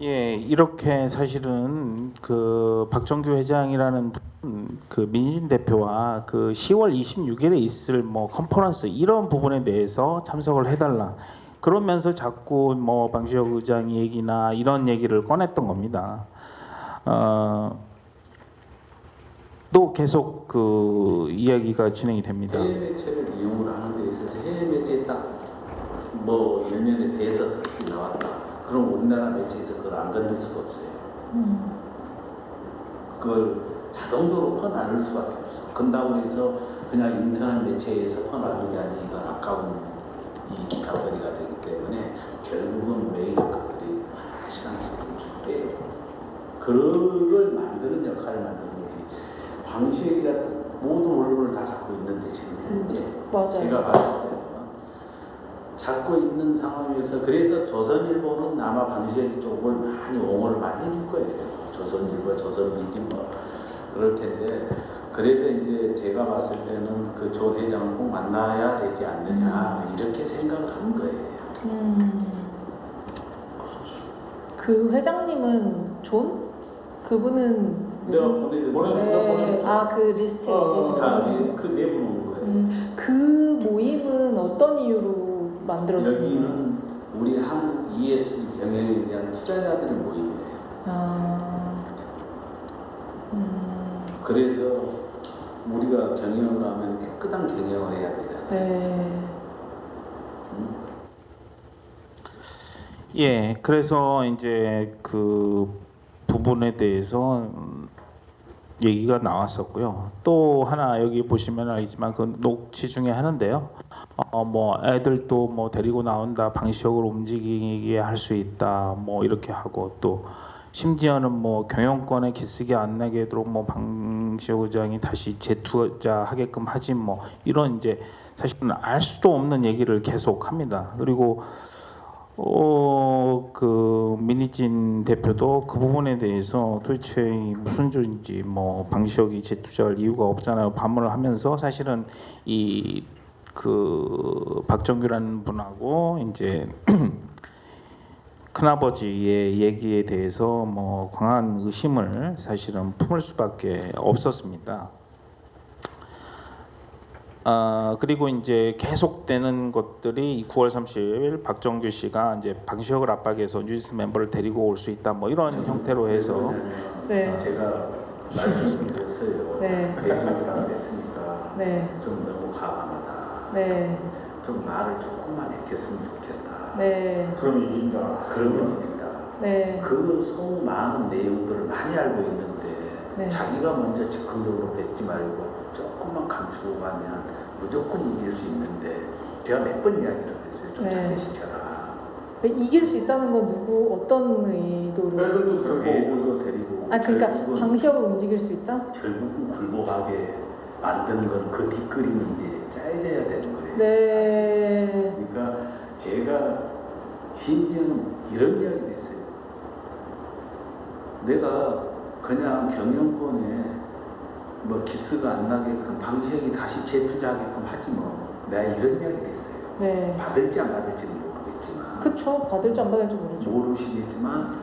예, 이렇게 사실은 그 박정규 회장이라는 그 민진 대표와 그 10월 26일에 있을 뭐 컨퍼런스 이런 부분에 대해서 참석을 해달라. 그러면서 자꾸 뭐 방시혁 의장 얘기나 이런 얘기를 꺼냈던 겁니다. 또 계속 그 이야기가 진행이 됩니다. 해외 매체를 이용을 하는 데 있어서 해외 매체에 딱 뭐 일면에 대해서 특히 나왔다. 그럼 우리나라 매체에서 그걸 안 건들 수가 없어요. 그걸 자동적으로 퍼나를 수밖에 없어. 건다고 해서 그냥 인터넷 매체에서 퍼나르자니 이건 아까운 이 기사거리가 되기 때문에 결국은 메이저 것들이 시간씩 준비해요. 그걸 만드는 역할을 만드는 거지. 방시혁이 같은 모든 언론을 다 잡고 있는데 지금 현재 맞아요. 제가 봤을 때는 잡고 있는 상황에서 그래서 조선일보는 아마 방시혁 쪽을 많이 옹호를 많이 해줄 거예요. 조선일보, 조선민진 뭐 그럴 텐데 그래서 이제 제가 봤을 때는 그 조 회장을 꼭 만나야 되지 않느냐 이렇게 생각을 하는 거예요. 그 회장님은 존? 그분은 내가 무슨? 보내드릴게요. 네. 아, 그 리스트에 계신 분. 그 내부 오는 거예요. 그 모임은 어떤 이유로 만들어진 거예요? 여기는 우리 한국 ESG 경영에 대한 투자자들의 모임이에요. 아. 그래서 우리가 경영을 하면 깨끗한 경영을 해야 되잖아요. 네. 예, 그래서 이제 그 부분에 대해서 얘기가 나왔었고요. 또 하나 여기 보시면 알겠지만 그 녹취 중에 하는데요. 뭐 애들도 뭐 데리고 나온다, 방시혁으로 움직이게 할 수 있다, 뭐 이렇게 하고 또 심지어는 뭐 경영권에 기스게 안 나게 하도록 뭐 방시혁 의장이 다시 재투자하게끔 하지 뭐 이런 이제 사실은 알 수도 없는 얘기를 계속 합니다. 그리고 그 민희진 대표도 그 부분에 대해서 도대체 무슨 죄인지 뭐 방시혁이 재투자할 이유가 없잖아요. 반문을 하면서 사실은 이 그 박정규라는 분하고 이제 큰아버지의 얘기에 대해서 뭐 강한 의심을 사실은 품을 수밖에 없었습니다. 그리고 이제 계속되는 것들이 9월 30일 박정규 씨가 이제 방시혁을 압박해서 뉴진스 멤버를 데리고 올 수 있다 뭐 이런 형태로 해서 네. 제가 말씀드렸어요. 네. 대중이랑 됐으니까 네. 좀 너무 과감하다. 네. 좀 말을 조금만 아꼈으면 좋겠다. 네. 그럼 이긴다. 그러면 됩니다. 네. 그 소문 많은 내용들을 많이 알고 있는데 네. 자기가 먼저 즉흥적으로 뱉지 말고 조금만 감추고 가면 무조건 이길 수 있는데 제가 몇 번 이야기를 했어요. 좀 네. 자제시켜라. 이길 수 있다는 건 누구 어떤 의도로? 애들도 데리고 애들도 데리고 아 그러니까 결국은 방시혁을 움직일 수 있다? 결국은 굴복하게 만드는 건 그 뒷그림이 이제 짜여져야 되는 거예요. 네. 그러니까 제가 심지어는 이런 이야기도 했어요. 내가 그냥 경영권에 뭐 기스가 안 나게끔 방시혁이 다시 재투자하게끔 하지 뭐. 내가 이런 이야기도 했어요. 네. 받을지 안 받을지는 모르겠지만 그쵸. 받을지 안 받을지 모르죠. 모르시겠지만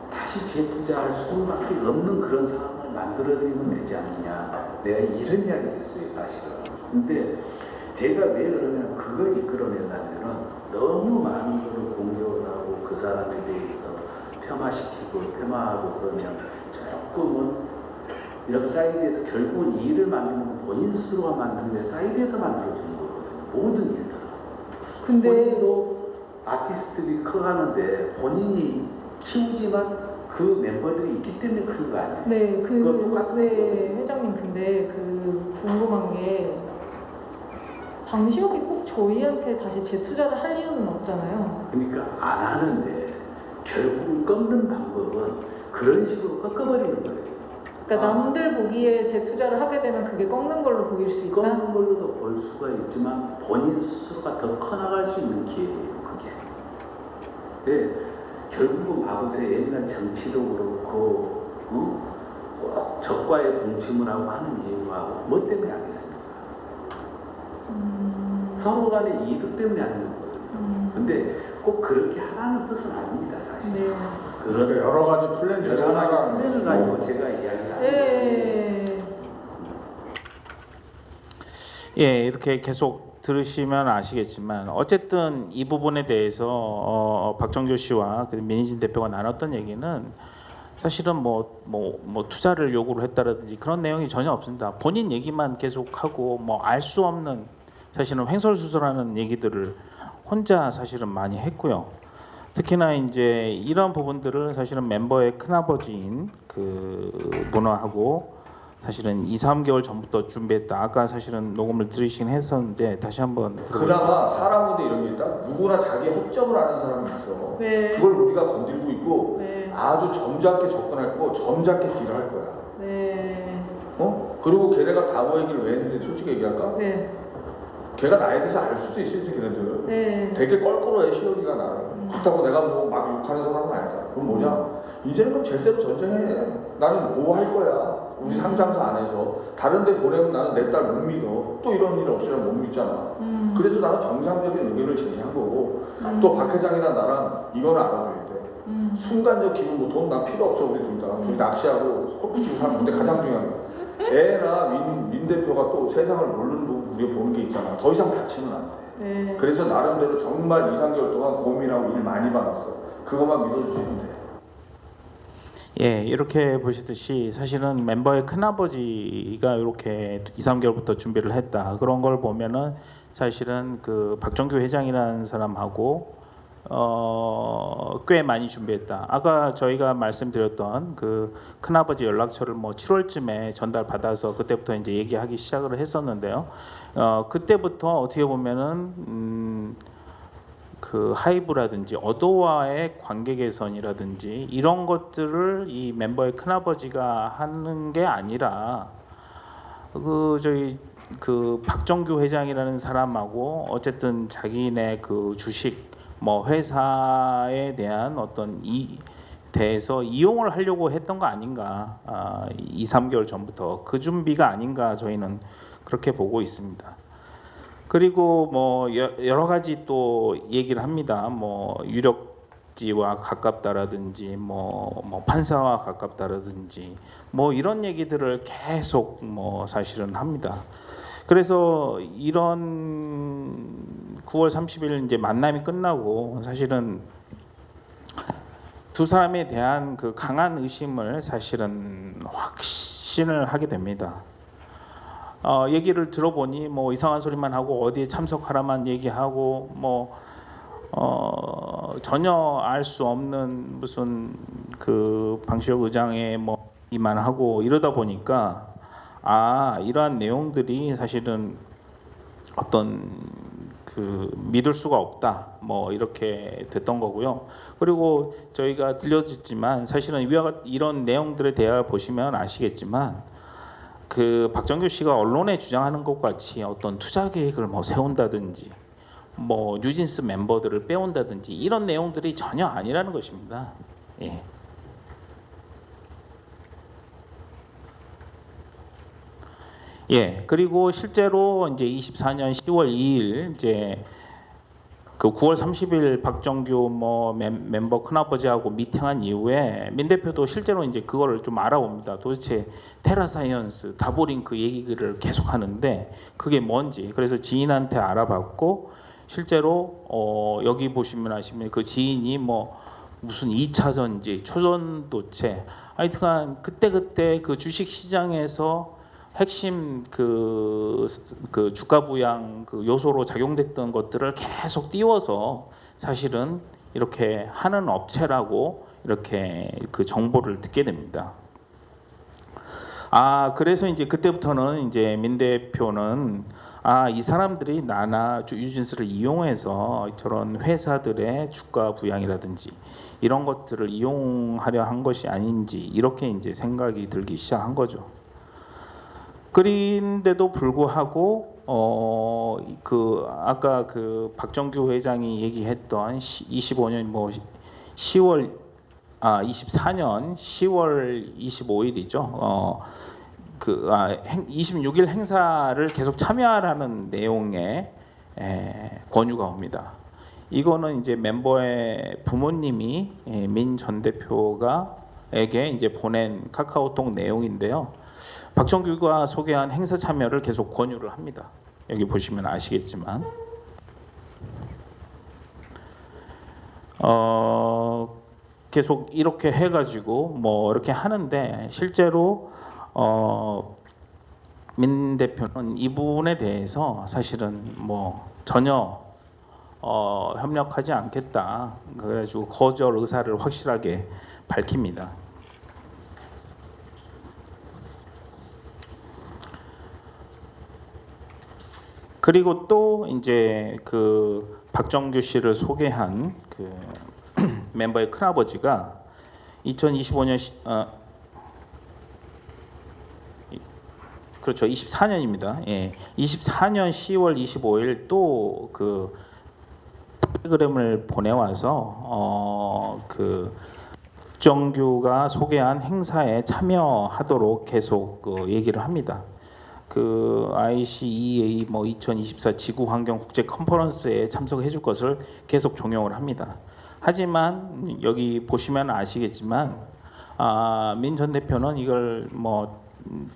다시 재투자할 수밖에 없는 그런 상황을 만들어드리면 되지 않느냐. 내가 이런 이야기를 했어요, 사실은. 근데 제가 왜 그러냐면 그걸 이끌어내려면 너무 많은 걸 공격을 하고 그 사람에 대해서 폄하시키고 폄하하고 그러면 조금은 이런 사이드에서 결국은 이 일을 만드는 건 본인 스스로가 만드는 게 사이드에서 만들어주는 거거든요. 모든 일들은. 근데 본인도 아티스트들이 커가는데 본인이 키우지만 그 멤버들이 있기 때문에 큰 거 아니에요? 네, 그건 똑같은 네, 거거든요. 회장님 근데 그 궁금한 게 방시혁이 꼭 저희한테 다시 재투자를 할 이유는 없잖아요. 그러니까 안 하는데 결국 꺾는 방법은 그런 식으로 꺾어버리는 거예요. 그러니까 남들 보기에 재투자를 하게 되면 그게 꺾는 걸로 보일 수 있다? 꺾는 걸로도 볼 수가 있지만 본인 스스로가 더 커나갈 수 있는 기회예요, 그게. 네, 결국은 봐보세요. 옛날 정치도 그렇고 꼭 적과의 동침을 하고 하는 이유가 뭐 때문에 하겠습니까? 서로 간의 이득 때문에 하는 거거든요. 근데 꼭 그렇게 하라는 뜻은 아닙니다, 사실. 네. 그런 여러 가지 플랜 중에 여러 가지 하나가 플랜을 가지고 제가 이야기를 하는 거지. 네. 예, 이렇게 계속 들으시면 아시겠지만 어쨌든 이 부분에 대해서 박정규 씨와 그 민희진 대표가 나눴던 얘기는 사실은 뭐 투자를 요구를 했다라든지 그런 내용이 전혀 없습니다. 본인 얘기만 계속하고 뭐 알 수 없는 사실은 횡설수설하는 얘기들을 혼자 사실은 많이 했고요. 특히나 이제 이런 부분들을 사실은 멤버의 큰아버지인 그 문화하고 사실은 2, 3개월 전부터 준비했다. 아까 사실은 녹음을 들으시긴 했었는데 다시 한번 그나마 들어보겠습니다. 사람인데 이런 게 있다. 누구나 자기 허점을 아는 사람이 있어. 네. 그걸 우리가 건들고 있고 네. 아주 점잖게 접근할 거고 점잖게 딜을 할 거야. 네. 그리고 걔네가 다보 얘기를 왜 했는지 솔직히 얘기할까? 네. 걔가 나에 대해서 알 수도 있을지 걔네들. 네. 되게 껄끄러워해 시혁이가 나를. 그렇다고 내가 뭐 막 욕하는 사람은 아니다. 그럼 뭐냐? 이제는 그럼 제대로 전쟁해. 나는 뭐 할 거야. 우리 상장사 안에서 다른 데 보내면 나는 내 딸 못 믿어. 또 이런 일 없으면 못 믿잖아. 그래서 나는 정상적인 의견을 제시한 거고 또 박 회장이랑 나랑 이거는 알아줘야 돼. 순간적 기분 뭐 돈 난 필요 없어 우리 둘 다. 우리 낚시하고 골프 치고 사는 건데 가장 중요한 거. 애나 민 대표가 또 세상을 모르는 부분 우리가 보는 게 있잖아. 더 이상 다치면 안 돼. 네. 그래서 나름대로 정말 2, 3개월 동안 고민하고 일 많이 받았어. 그것만 믿어주시면 돼. 예, 이렇게 보시듯이 사실은 멤버의 큰아버지가 이렇게 2, 3개월부터 준비를 했다. 그런 걸 보면은 사실은 그 박정규 회장이라는 사람하고 꽤 많이 준비했다. 아까 저희가 말씀드렸던 그 큰아버지 연락처를 뭐 7월쯤에 전달받아서 그때부터 이제 얘기하기 시작을 했었는데요. 그때부터 어떻게 보면은 그 하이브라든지 어도와의 관계 개선이라든지 이런 것들을 이 멤버의 큰아버지가 하는 게 아니라 그 저희 그 박정규 회장이라는 사람하고 어쨌든 자기네 그 주식 뭐 회사에 대한 어떤 대해서 이용을 하려고 했던 거 아닌가. 2, 3개월 전부터 그 준비가 아닌가 저희는 그렇게 보고 있습니다. 그리고 뭐 여러 가지 또 얘기를 합니다. 뭐 유력지와 가깝다라든지 뭐 판사와 가깝다라든지 뭐 이런 얘기들을 계속 뭐 사실은 합니다. 그래서 이런 9월 30일 이제 만남이 끝나고 사실은 두 사람에 대한 그 강한 의심을 사실은 확신을 하게 됩니다. 얘기를 들어보니 뭐 이상한 소리만 하고 어디에 참석하라만 얘기하고 뭐 전혀 알 수 없는 무슨 그 방시혁 의장의 뭐 이만 하고 이러다 보니까 이러한 내용들이 사실은 어떤 그 믿을 수가 없다 뭐 이렇게 됐던 거고요. 그리고 저희가 들려줬지만 사실은 이런 내용들에 대해 보시면 아시겠지만 그 박정규 씨가 언론에 주장하는 것 같이 어떤 투자 계획을 뭐 세운다든지 뭐 뉴진스 멤버들을 빼온다든지 이런 내용들이 전혀 아니라는 것입니다. 예. 예, 그리고 실제로 이제 24년 10월 2일 이제 그 9월 30일 박정규 뭐 멤버 큰아버지하고 미팅한 이후에 민 대표도 실제로 이제 그거를 좀 알아봅니다. 도대체 테라사이언스, 다보링크 얘기를 계속 하는데 그게 뭔지. 그래서 지인한테 알아봤고 실제로 여기 보시면 아시면 그 지인이 뭐 무슨 2차 전지, 초전도체, 하여튼간 그때 그 주식 시장에서 핵심 그 주가 부양 그 요소로 작용됐던 것들을 계속 띄워서 사실은 이렇게 하는 업체라고 이렇게 그 정보를 듣게 됩니다. 그래서 이제 그때부터는 이제 민 대표는 이 사람들이 유진스를 이용해서 저런 회사들의 주가 부양이라든지 이런 것들을 이용하려 한 것이 아닌지 이렇게 이제 생각이 들기 시작한 거죠. 그런데도 불구하고 그 아까 그 박정규 회장이 얘기했던 25년 뭐 10월 24년 10월 25일이죠. 26일 행사를 계속 참여하라는 내용의 권유가 옵니다. 이거는 이제 멤버의 부모님이 민 전 대표가에게 이제 보낸 카카오톡 내용인데요. 박정규가 소개한 행사 참여를 계속 권유를 합니다. 여기 보시면 아시겠지만 계속 이렇게 해가지고 뭐 이렇게 하는데 실제로 민 대표는 이 부분에 대해서 사실은 뭐 전혀 협력하지 않겠다. 그래가지고 거절 의사를 확실하게 밝힙니다. 그리고 또 이제 그 박정규 씨를 소개한 그 멤버의 큰아버지가 2025년 그렇죠. 24년입니다. 예. 24년 10월 25일 또 그 텔레그램을 보내와서 그 박정규가 소개한 행사에 참여하도록 계속 그 얘기를 합니다. 그 ICEA 뭐 2024 지구 환경 국제 컨퍼런스에 참석해 줄 것을 계속 종용을 합니다. 하지만 여기 보시면 아시겠지만 민 전 대표는 이걸 뭐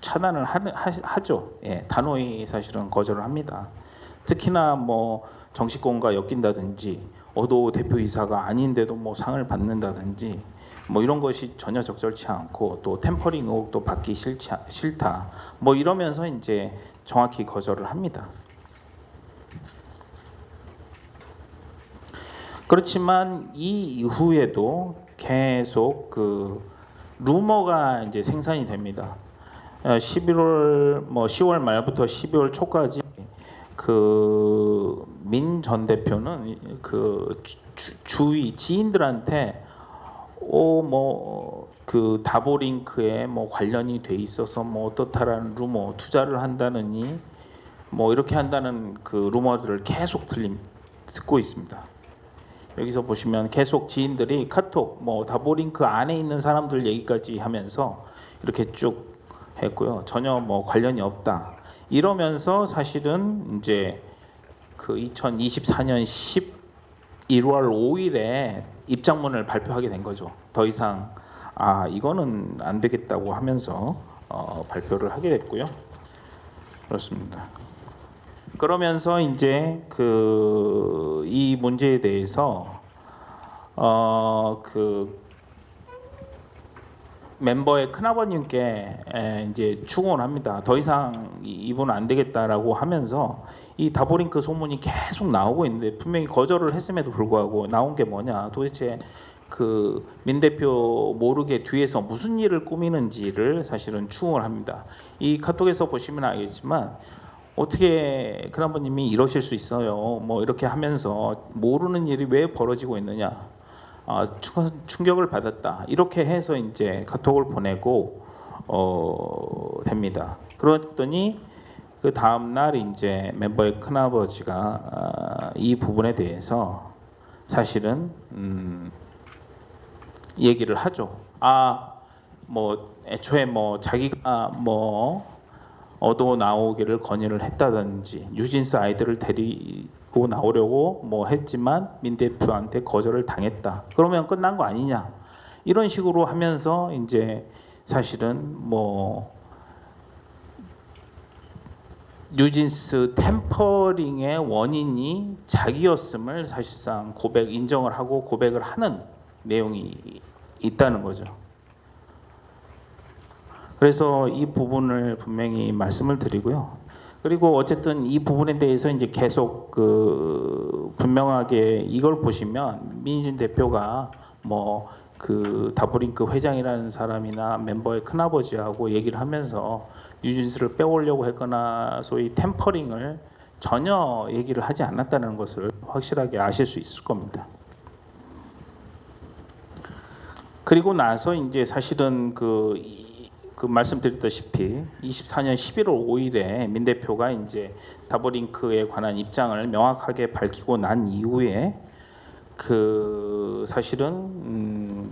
차단을 하죠. 예, 단호히 사실은 거절을 합니다. 특히나 뭐 정치권과 엮인다든지 어도 대표이사가 아닌데도 뭐 상을 받는다든지 뭐 이런 것이 전혀 적절치 않고 또 템퍼링 의혹도 받기 싫다. 뭐 이러면서 이제 정확히 거절을 합니다. 그렇지만 이 이후에도 계속 그 루머가 이제 생산이 됩니다. 11월 뭐 10월 말부터 12월 초까지 그 민 전 대표는 그 주위 지인들한테 뭐 그 다보링크에 뭐 관련이 돼 있어서 뭐 어떻다라는 루머, 투자를 한다느니 뭐 이렇게 한다는 그 루머들을 계속 듣고 있습니다. 여기서 보시면 계속 지인들이 카톡 뭐 다보링크 안에 있는 사람들 얘기까지 하면서 이렇게 쭉 했고요. 전혀 뭐 관련이 없다. 이러면서 사실은 이제 그 2024년 11월 5일에 입장문을 발표하게 된 거죠. 더 이상 이거는 안 되겠다고 하면서 발표를 하게 됐고요. 그렇습니다. 그러면서 이제 그 이 문제에 대해서 그 멤버의 큰아버님께 이제 추궁을 합니다. 더 이상 이분은 안 되겠다라고 하면서 이 다보링크 소문이 계속 나오고 있는데 분명히 거절을 했음에도 불구하고 나온 게 뭐냐? 도대체 그 민 대표 모르게 뒤에서 무슨 일을 꾸미는지를 사실은 추궁을 합니다. 이 카톡에서 보시면 알겠지만 어떻게 큰아버님이 이러실 수 있어요? 뭐 이렇게 하면서 모르는 일이 왜 벌어지고 있느냐? 충격을 받았다. 이렇게 해서 이제 카톡을 보내고 됩니다. 그랬더니 그 다음 날 이제 멤버의 큰아버지가 이 부분에 대해서 사실은 얘기를 하죠. 뭐 애초에 뭐 자기가 뭐 얻어 나오기를 건의를 했다든지 뉴진스 아이들을 데리고 나오려고 뭐 했지만 민 대표한테 거절을 당했다. 그러면 끝난 거 아니냐? 이런 식으로 하면서 이제 사실은 뭐 뉴진스 템퍼링의 원인이 자기였음을 사실상 인정을 하고 고백을 하는 내용이 있다는 거죠. 그래서 이 부분을 분명히 말씀을 드리고요. 그리고 어쨌든 이 부분에 대해서 이제 계속 분명하게 이걸 보시면 민희진 대표가 뭐 그 다보링크 회장이라는 사람이나 멤버의 큰아버지하고 얘기를 하면서 뉴진스를 빼오려고 했거나 소위 템퍼링을 전혀 얘기를 하지 않았다는 것을 확실하게 아실 수 있을 겁니다. 그리고 나서 이제 사실은 그 말씀드렸다시피 24년 11월 5일에 민 대표가 이제 다보링크에 관한 입장을 명확하게 밝히고 난 이후에 그 사실은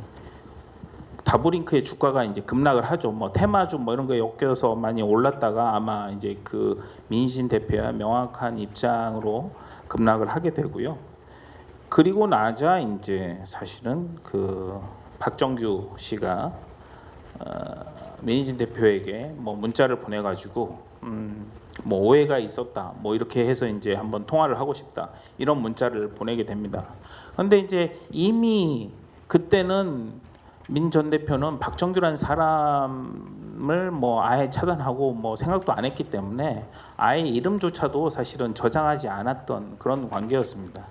다보링크의 주가가 이제 급락을 하죠. 뭐 테마주 뭐 이런 거에 엮여서 많이 올랐다가 아마 이제 그 민희진 대표의 명확한 입장으로 급락을 하게 되고요. 그리고 나자 이제 사실은 그 박정규 씨가 민희진 대표에게 뭐 문자를 보내가지고 뭐 오해가 있었다 뭐 이렇게 해서 이제 한번 통화를 하고 싶다 이런 문자를 보내게 됩니다. 그런데 이제 이미 그때는 민 전 대표는 박정규라는 사람을 뭐 아예 차단하고 뭐 생각도 안 했기 때문에 아예 이름조차도 사실은 저장하지 않았던 그런 관계였습니다.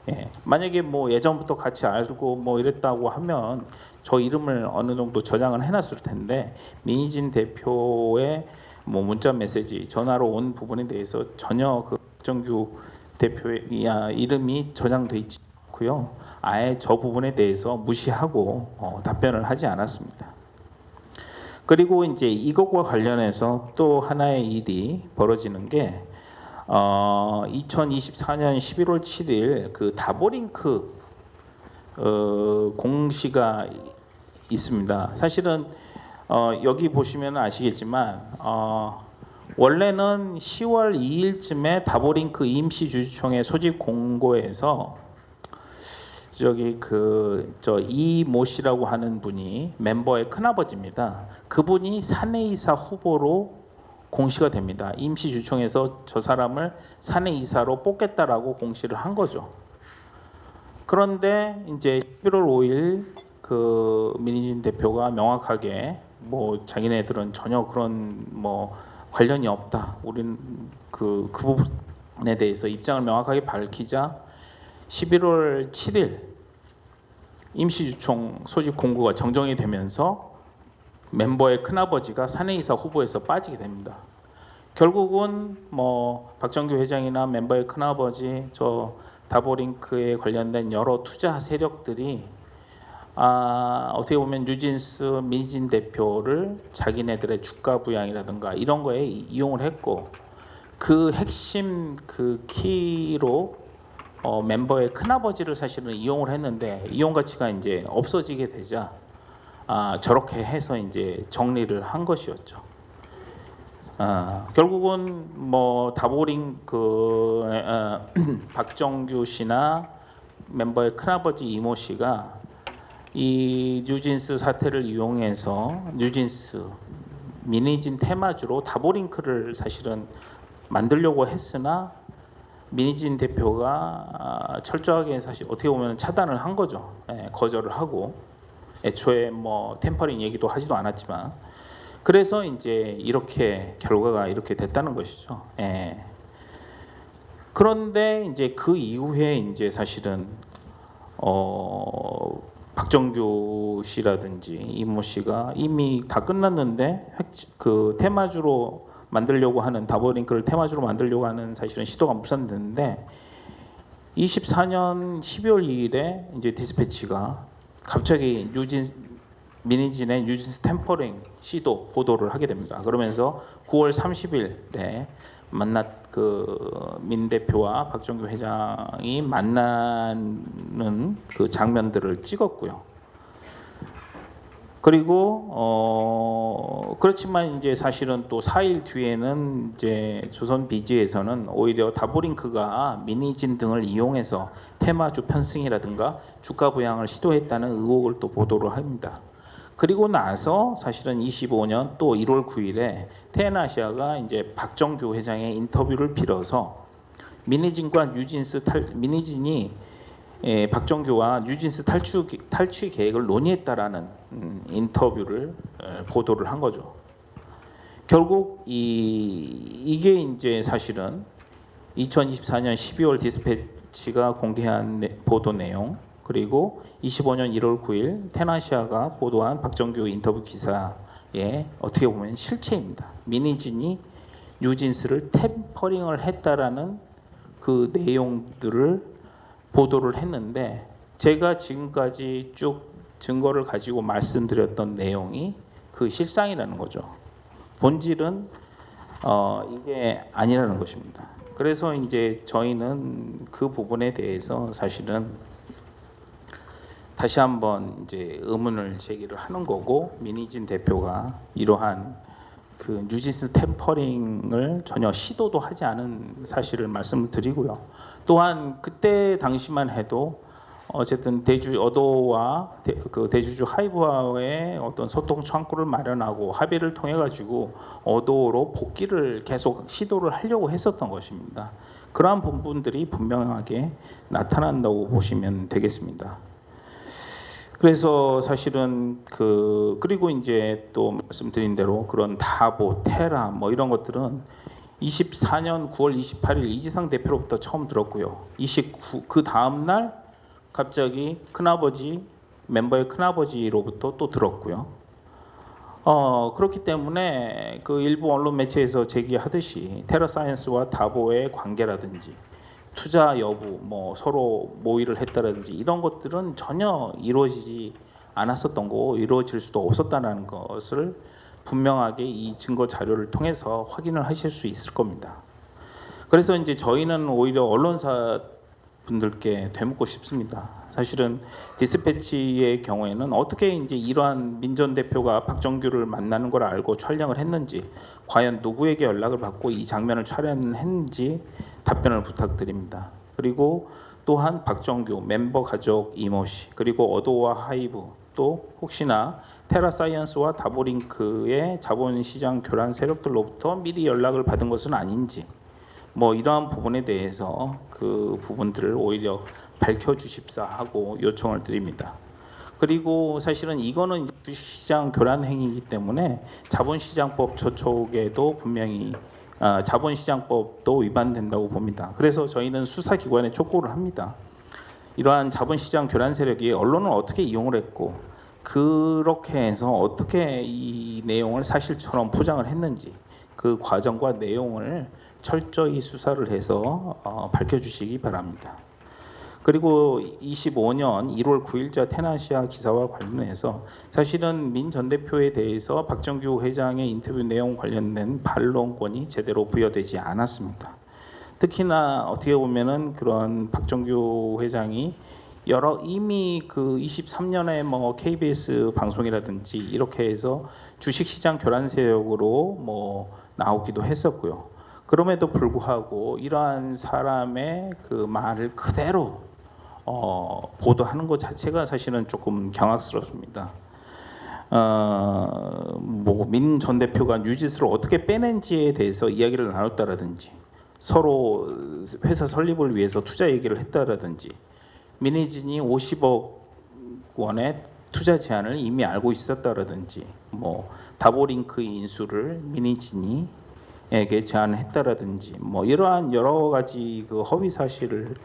예, 만약에 뭐 예전부터 같이 알고 뭐 이랬다고 하면 저 이름을 어느 정도 저장을 해놨을 텐데 민희진 대표의 뭐 문자 메시지 전화로 온 부분에 대해서 전혀 그 박정규 대표의 이름이 저장돼 있지 않고요. 아예 저 부분에 대해서 무시하고 답변을 하지 않았습니다. 그리고 이제 이것과 관련해서 또 하나의 일이 벌어지는 게 2024년 11월 7일 그 다보링크 공시가 있습니다. 사실은 여기 보시면 아시겠지만 원래는 10월 2일쯤에 다보링크 임시주주총회 소집 공고에서 저기 이모 씨라고 하는 분이 멤버의 큰아버지입니다. 그분이 사내이사 후보로 공시가 됩니다. 임시주총에서 저 사람을 사내이사로 뽑겠다라고 공시를 한 거죠. 그런데 이제 11월 5일 그 민희진 대표가 명확하게 뭐 자기네들은 전혀 그런 뭐 관련이 없다. 우리는 그 부분에 대해서 입장을 명확하게 밝히자 11월 7일 임시주총 소집 공고가 정정이 되면서 멤버의 큰아버지가 사내이사 후보에서 빠지게 됩니다. 결국은 뭐 박정규 회장이나 멤버의 큰아버지 저 다보링크에 관련된 여러 투자 세력들이 어떻게 보면 뉴진스 민희진 대표를 자기네들의 주가 부양이라든가 이런 거에 이용을 했고 그 핵심 그 키로 멤버의 큰아버지를 사실은 이용을 했는데 이용 가치가 이제 없어지게 되자 저렇게 해서 이제 정리를 한 것이었죠. 결국은 뭐 박정규 씨나 멤버의 큰아버지 이모 씨가 이 뉴진스 사태를 이용해서 뉴진스 민희진 테마주로 다보링크를 사실은 만들려고 했으나 민희진 대표가 철저하게 사실 어떻게 보면 차단을 한 거죠. 거절을 하고 애초에 뭐 템퍼링 얘기도 하지도 않았지만 그래서 이제 이렇게 결과가 이렇게 됐다는 것이죠. 예. 그런데 이제 그 이후에 이제 사실은 박정규 씨라든지 이모 씨가 이미 다 끝났는데 그 테마주로 만들려고 하는 다보링크를 테마주로 만들려고 하는 사실은 시도가 무산됐는데 24년 12월 2일에 이제 디스패치가 갑자기 미니진의 뉴진스 템퍼링 시도 보도를 하게 됩니다. 그러면서 9월 30일에 그 민 대표와 박정규 회장이 만나는 그 장면들을 찍었고요. 그리고 그렇지만 이제 사실은 또 4일 뒤에는 이제 조선 비지에서는 오히려 다보링크가 미니진 등을 이용해서 테마주 편승이라든가 주가 부양을 시도했다는 의혹을 또 보도를 합니다. 그리고 나서 사실은 25년 또 1월 9일에 테엔아시아가 이제 박정규 회장의 인터뷰를 빌어서 미니진과 미니진이 박정규와 뉴진스 탈취 계획을 논의했다라는 인터뷰를 보도를 한 거죠. 결국 이게 이제 사실은 2024년 12월 디스패치가 공개한 보도 내용 그리고 25년 1월 9일 테나시아가 보도한 박정규 인터뷰 기사의 어떻게 보면 실체입니다. 미니진이 뉴진스를 템퍼링을 했다라는 그 내용들을 보도를 했는데 제가 지금까지 쭉 증거를 가지고 말씀드렸던 내용이 그 실상이라는 거죠. 본질은 이게 아니라는 것입니다. 그래서 이제 저희는 그 부분에 대해서 사실은 다시 한번 이제 의문을 제기를 하는 거고 미니진 대표가 이러한 그 뉴진스 템퍼링을 전혀 시도도 하지 않은 사실을 말씀을 드리고요. 또한 그때 당시만 해도 어쨌든 어도와 대주주 하이브와의 어떤 소통 창구를 마련하고 합의를 통해 가지고 어도로 복귀를 계속 시도를 하려고 했었던 것입니다. 그러한 부분들이 분명하게 나타난다고 보시면 되겠습니다. 그래서 사실은 그리고 이제 또 말씀드린 대로 그런 다보, 테라 뭐 이런 것들은 24년 9월 28일 이지상 대표로부터 처음 들었고요. 그 다음 날 갑자기 큰아버지 멤버의 큰아버지로부터 또 들었고요. 그렇기 때문에 그 일부 언론 매체에서 제기하듯이 테러 사이언스와 다보의 관계라든지 투자 여부, 뭐 서로 모의를 했다든지 이런 것들은 전혀 이루어지지 않았었던 거고 이루어질 수도 없었다는 것을 분명하게 이 증거 자료를 통해서 확인을 하실 수 있을 겁니다. 그래서 이제 저희는 오히려 언론사 분들께 되묻고 싶습니다. 사실은 디스패치의 경우에는 어떻게 이제 이러한 민 전 대표가 박정규를 만나는 걸 알고 촬영을 했는지, 과연 누구에게 연락을 받고 이 장면을 촬영했는지 답변을 부탁드립니다. 그리고 또한 박정규 멤버 가족 이모 씨, 그리고 어도와 하이브, 또 혹시나 테라사이언스와 다보링크의 자본시장 교란 세력들로부터 미리 연락을 받은 것은 아닌지, 뭐 이러한 부분에 대해서 그 부분들을 오히려 밝혀주십사 하고 요청을 드립니다. 그리고 사실은 이거는 주식시장 교란 행위이기 때문에 자본시장법 저촉에도 분명히 자본시장법도 위반된다고 봅니다. 그래서 저희는 수사기관에 촉구를 합니다. 이러한 자본시장 교란 세력이 언론을 어떻게 이용을 했고 그렇게 해서 어떻게 이 내용을 사실처럼 포장을 했는지 그 과정과 내용을 철저히 수사를 해서 밝혀주시기 바랍니다. 그리고 25년 1월 9일자 테나시아 기사와 관련해서 사실은 민 전 대표에 대해서 박정규 회장의 인터뷰 내용 관련된 반론권이 제대로 부여되지 않았습니다. 특히나 어떻게 보면은 그런 박정규 회장이 이미 그 23년에 뭐 KBS 방송이라든지 이렇게 해서 주식시장 교란 세력으로 뭐 나오기도 했었고요. 그럼에도 불구하고 이러한 사람의 그 말을 그대로 보도하는 것 자체가 사실은 조금 경악스럽습니다. 뭐 민 전 대표가 뉴진스를 어떻게 빼낸지에 대해서 이야기를 나눴다라든지 서로 회사 설립을 위해서 투자 얘기를 했다라든지 미니진이 50억 원의 투자 제한을 이미 알고 있었다라든지 뭐 다보링크 인수를 민희진이에게 제안했다라든지 뭐 이러한 여러 가지 그 허위 사실을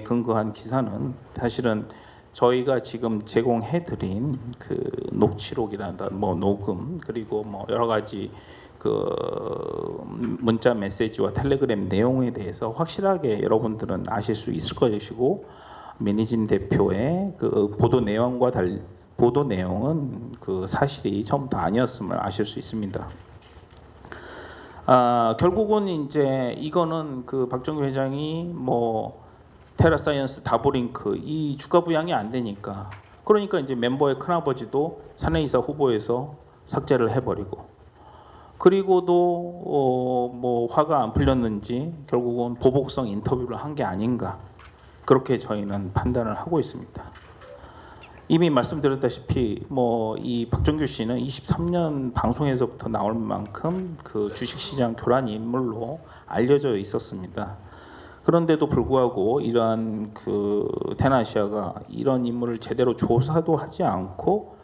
근거한 기사는 사실은 저희가 지금 제공해드린 그 녹취록이란다, 뭐 녹음 그리고 뭐 여러 가지 그 문자 메시지와 텔레그램 내용에 대해서 확실하게 여러분들은 아실 수 있을 것이고 민희진 대표의 그 보도 내용은 그 사실이 처음부터 아니었음을 아실 수 있습니다. 결국은 이제 이거는 그 박정규 회장이 뭐 테라사이언스 다보링크 이 주가 부양이 안 되니까 그러니까 이제 멤버의 큰아버지도 사내이사 후보에서 삭제를 해버리고 그리고도 뭐 화가 안 풀렸는지 결국은 보복성 인터뷰를 한 게 아닌가 그렇게 저희는 판단을 하고 있습니다. 이미 말씀드렸다시피 뭐 이 박정규 씨는 23년 방송에서부터 나올 만큼 그 주식시장 교란 인물로 알려져 있었습니다. 그런데도 불구하고 이러한 그 테나시아가 이런 인물을 제대로 조사도 하지 않고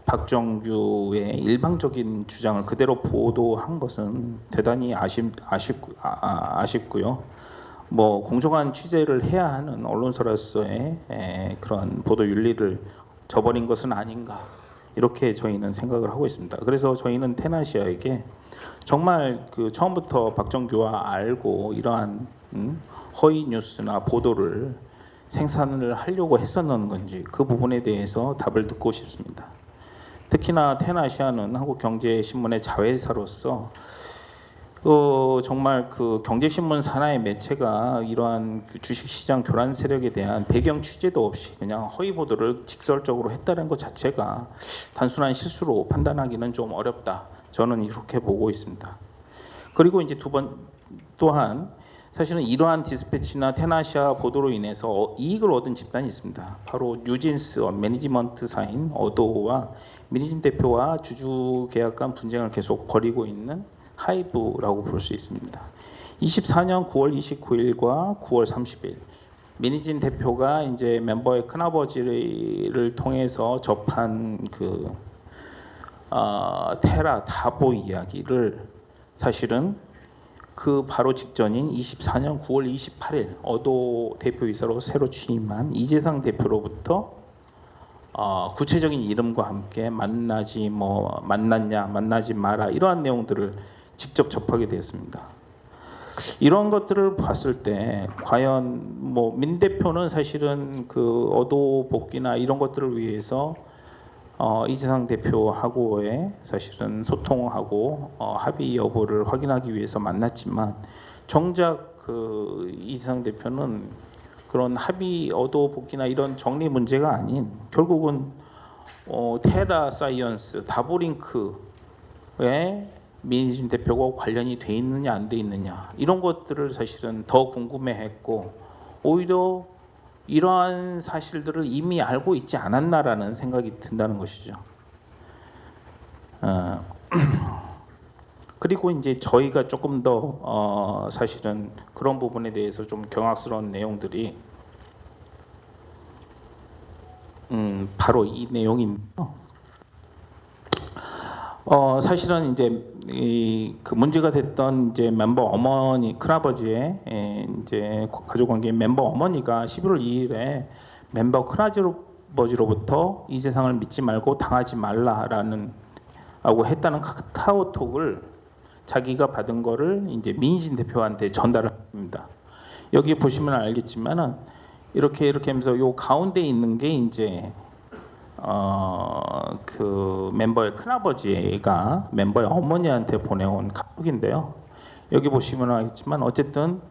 박정규의 일방적인 주장을 그대로 보도한 것은 대단히 아쉽고요. 뭐 공정한 취재를 해야 하는 언론사로서의 그런 보도 윤리를 저버린 것은 아닌가 이렇게 저희는 생각을 하고 있습니다. 그래서 저희는 테나시아에게 정말 그 처음부터 박정규와 알고 이러한 허위 뉴스나 보도를 생산을 하려고 했었는 건지 그 부분에 대해서 답을 듣고 싶습니다. 특히나 테나시아는 한국경제신문의 자회사로서 정말 그 경제신문 산하의 매체가 이러한 그 주식시장 교란 세력에 대한 배경 취재도 없이 그냥 허위 보도를 직설적으로 했다는 것 자체가 단순한 실수로 판단하기는 좀 어렵다. 저는 이렇게 보고 있습니다. 그리고 이제 또한 사실은 이러한 디스패치나 테나시아 보도로 인해서 이익을 얻은 집단이 있습니다. 바로 뉴진스 매니지먼트사인 어도와 민희진 대표와 주주 계약 간 분쟁을 계속 벌이고 있는 하이브라고 볼 수 있습니다. 24년 9월 29일과 9월 30일 민희진 대표가 이제 멤버의 큰아버지를 통해서 접한 그 테라 다보 이야기를 사실은 그 바로 직전인 24년 9월 28일 어도 대표이사로 새로 취임한 이재상 대표로부터 구체적인 이름과 함께 만나지 만났냐 만나지 마라 이러한 내용들을 직접 접하게 되었습니다. 이런 것들을 봤을 때 과연 뭐 민 대표는 사실은 그 어도 복귀나 이런 것들을 위해서 이재상 대표하고의 사실은 소통하고 합의 여부를 확인하기 위해서 만났지만 정작 그 이재상 대표는 그런 합의 어도 복귀나 이런 정리 문제가 아닌 결국은 테라 사이언스 다보링크에 민희진 대표가 관련이 돼 있느냐 안 돼 있느냐 이런 것들을 사실은 더 궁금해했고 오히려 이러한 사실들을 이미 알고 있지 않았나라는 생각이 든다는 것이죠. 그리고 이제 저희가 조금 더 사실은 그런 부분에 대해서 좀 경악스러운 내용들이 바로 이 내용인데요. 사실은 이제 그 문제가 됐던 이제 멤버 어머니 큰아버지의 이제 가족관계 멤버 어머니가 11월 2일에 멤버 큰아버지로부터 이재상을 믿지 말고 당하지 말라라는 하고 했다는 카카오톡을 자기가 받은 거를 이제 민희진 대표한테 전달을 합니다. 여기 보시면 알겠지만은 이렇게 하면서 요 가운데 있는 게 이제 그 멤버의 큰아버지가 멤버의 어머니한테 보내온 카톡인데요. 여기 보시면 알겠지만 어쨌든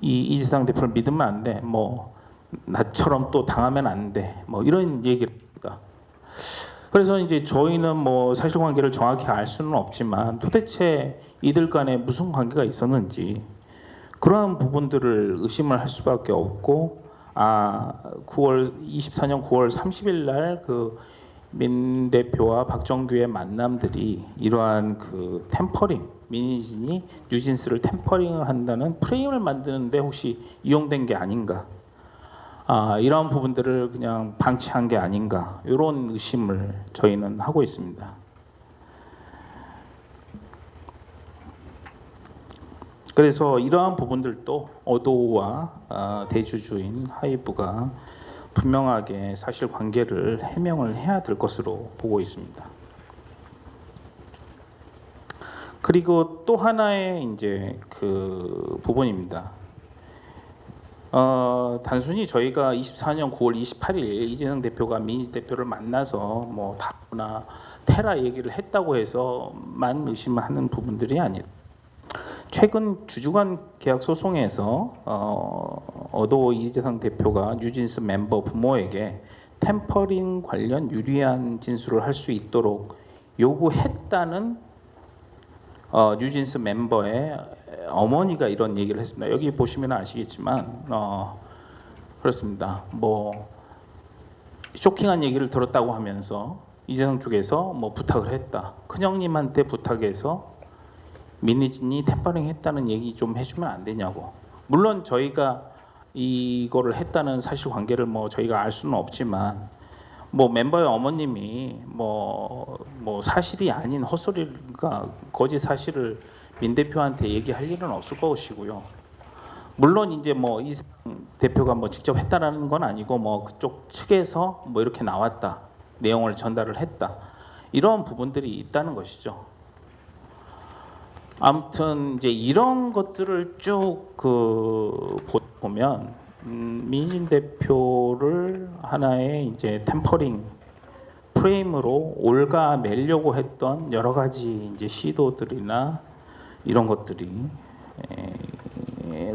이 이재상 대표를 믿으면 안 돼. 뭐 나처럼 또 당하면 안 돼. 뭐 이런 얘기를 합니다. 그래서 이제 저희는 뭐 사실관계를 정확히 알 수는 없지만 도대체 이들 간에 무슨 관계가 있었는지 그러한 부분들을 의심을 할 수밖에 없고 24년 9월 30일 날 그 민 대표와 박정규의 만남들이 이러한 그 템퍼링 민희진이 뉴진스를 템퍼링을 한다는 프레임을 만드는데 혹시 이용된 게 아닌가 이러한 부분들을 그냥 방치한 게 아닌가 이런 의심을 저희는 하고 있습니다. 그래서 이러한 부분들도 어도와 대주주인 하이브가 분명하게 사실관계를 해명을 해야 될 것으로 보고 있습니다. 그리고 또 하나의 이제 그 부분입니다. 단순히 저희가 24년 9월 28일 이재명 대표가 민희진 대표를 만나서 뭐 다나 테라 얘기를 했다고 해서만 의심을 하는 부분들이 아니라 최근 주주간 계약 소송에서 어도 이재명 대표가 뉴진스 멤버 부모에게 템퍼링 관련 유리한 진술을 할 수 있도록 요구했다는 뉴진스 멤버의 어머니가 이런 얘기를 했습니다. 여기 보시면 아시겠지만 그렇습니다. 뭐 쇼킹한 얘기를 들었다고 하면서 이재명 쪽에서 뭐 부탁을 했다. 큰형님한테 부탁해서 민희진이 템퍼링 했다는 얘기 좀 해주면 안 되냐고. 물론 저희가 이거를 했다는 사실관계를 뭐 저희가 알 수는 없지만 뭐 멤버의 어머님이 뭐 사실이 아닌 헛소리가 거짓 사실을 민 대표한테 얘기할 일은 없을 것이고요. 물론 이제 뭐 이 대표가 뭐 직접 했다라는 건 아니고 뭐 그쪽 측에서 뭐 이렇게 나왔다 내용을 전달을 했다 이런 부분들이 있다는 것이죠. 아무튼 이제 이런 것들을 쭉 보면 민희진 대표를 하나의 이제 템퍼링 프레임으로 올가매려고 했던 여러 가지 이제 시도들이나 이런 것들이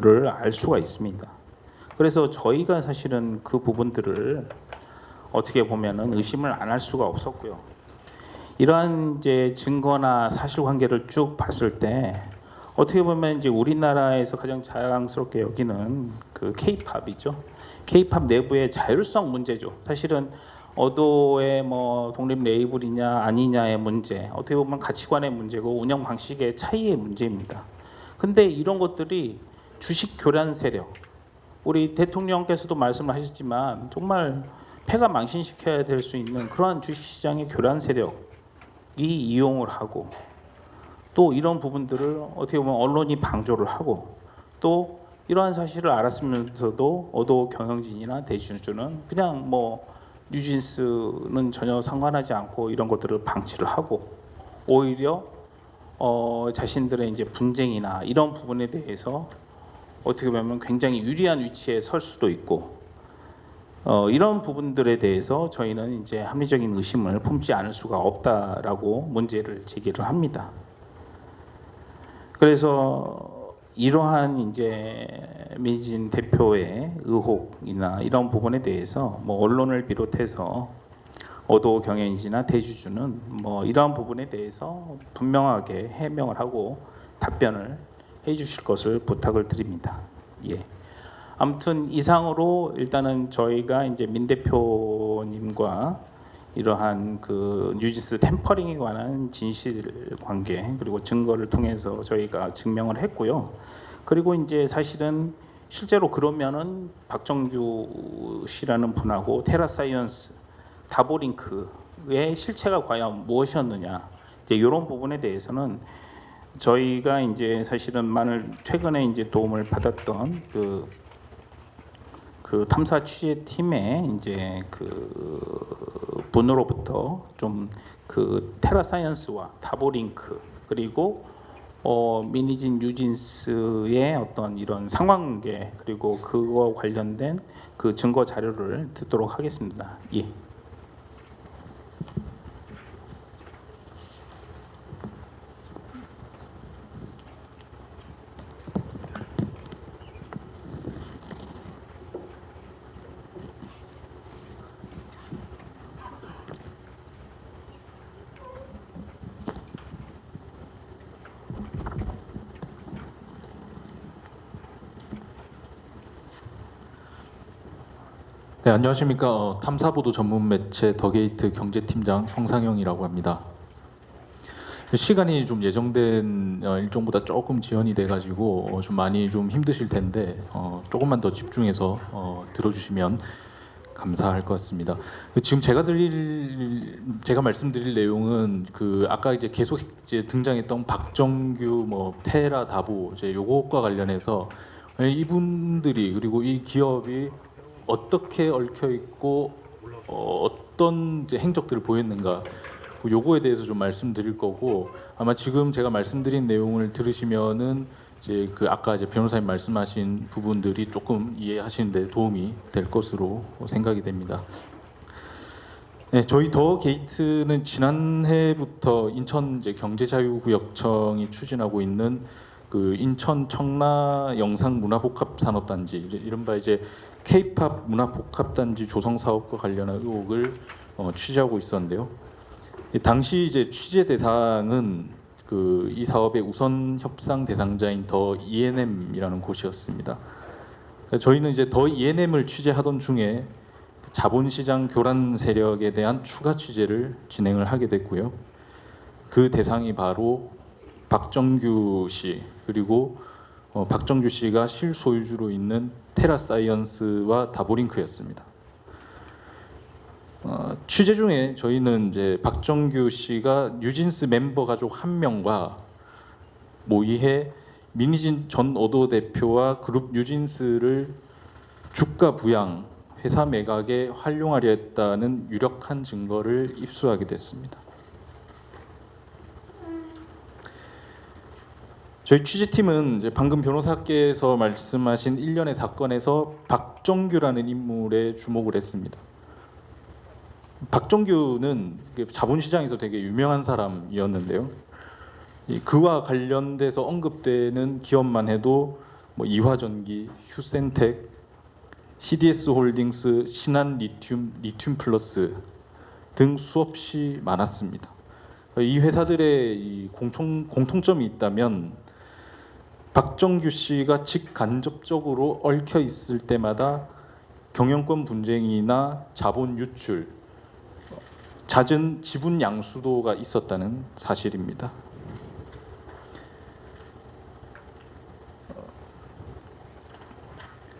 를 알 수가 있습니다. 그래서 저희가 사실은 그 부분들을 어떻게 보면은 의심을 안 할 수가 없었고요. 이러한 이제 증거나 사실관계를 쭉 봤을 때 어떻게 보면 이제 우리나라에서 가장 자랑스럽게 여기는 그 K-팝이죠. K-팝 내부의 자율성 문제죠. 사실은 어도의 뭐 독립 레이블이냐 아니냐의 문제, 어떻게 보면 가치관의 문제고 운영 방식의 차이의 문제입니다. 근데 이런 것들이 주식 교란 세력, 우리 대통령께서도 말씀을 하셨지만 정말 폐가 망신시켜야 될 수 있는 그러한 주식시장의 교란 세력이 이용을 하고 또 이런 부분들을 어떻게 보면 언론이 방조를 하고 또 이러한 사실을 알았으면서도 어도 경영진이나 대주주는 그냥 뭐 뉴진스는 전혀 상관하지 않고 이런 것들을 방치를 하고 오히려 자신들의 이제 분쟁이나 이런 부분에 대해서 어떻게 보면 굉장히 유리한 위치에 설 수도 있고 이런 부분들에 대해서 저희는 이제 합리적인 의심을 품지 않을 수가 없다라고 문제를 제기를 합니다. 그래서 이러한 이제 민희진 대표의 의혹이나 이런 부분에 대해서 뭐 언론을 비롯해서 어도 경영진이나 대주주는 뭐 이러한 부분에 대해서 분명하게 해명을 하고 답변을 해주실 것을 부탁을 드립니다. 예. 아무튼 이상으로 일단은 저희가 이제 민 대표님과 이러한 그 뉴진스 템퍼링에 관한 진실 관계 그리고 증거를 통해서 저희가 증명을 했고요. 그리고 이제 사실은 실제로 그러면은 박정규 씨라는 분하고 테라사이언스 다보링크의 실체가 과연 무엇이었느냐 이제 이런 부분에 대해서는 저희가 이제 사실은 최근에 이제 도움을 받았던 그 탐사 취재팀의 이제 그 분으로부터 좀 그 테라사이언스와 다보링크 그리고 민희진 뉴진스의 어떤 이런 상관관계 그리고 그거 관련된 그 증거 자료를 듣도록 하겠습니다. 예. 네, 안녕하십니까. 탐사보도 전문 매체 더게이트 경제팀장 성상영이라고 합니다. 시간이 좀 예정된 일정보다 조금 지연이 돼가지고 좀 많이 좀 힘드실 텐데 조금만 더 집중해서 들어주시면 감사할 것 같습니다. 지금 제가 말씀드릴 내용은 그 아까 이제 계속 이제 등장했던 박정규 뭐 테라 다보 이제 요것과 관련해서 이분들이 그리고 이 기업이 어떻게 얽혀 있고 어떤 이제 행적들을 보였는가 요거에 대해서 좀 말씀드릴 거고 아마 지금 제가 말씀드린 내용을 들으시면은 이제 그 아까 이제 변호사님 말씀하신 부분들이 조금 이해하시는데 도움이 될 것으로 생각이 됩니다. 네, 저희 더 게이트는 지난해부터 인천 이제 경제자유구역청이 추진하고 있는 그 인천 청라 영상문화복합산업단지 이른바 이제 K-팝 문화복합단지 조성 사업과 관련한 의혹을 취재하고 있었는데요. 당시 이제 취재 대상은 그 이 사업의 우선 협상 대상자인 더 E&M이라는 곳이었습니다. 저희는 이제 더 E&M을 취재하던 중에 자본시장 교란 세력에 대한 추가 취재를 진행을 하게 됐고요. 그 대상이 바로 박정규 씨 그리고 박정규 씨가 실소유주로 있는 테라사이언스와 다보링크였습니다. 취재 중에 저희는 이제 박정규 씨가 뉴진스 멤버 가족 한 명과 모의해 민희진 전 어도 대표와 그룹 뉴진스를 주가 부양, 회사 매각에 활용하려 했다는 유력한 증거를 입수하게 됐습니다. 저희 취재팀은 이제 방금 변호사께서 말씀하신 일련의 사건에서 박정규라는 인물에 주목을 했습니다. 박정규는 자본시장에서 되게 유명한 사람이었는데요. 그와 관련돼서 언급되는 기업만 해도 뭐 이화전기, 휴센텍, CDS홀딩스, 신한리튬 플러스 등 수없이 많았습니다. 이 회사들의 이 공통점이 있다면 박정규 씨가 직간접적으로 얽혀 있을 때마다 경영권 분쟁이나 자본 유출, 잦은 지분 양수도가 있었다는 사실입니다.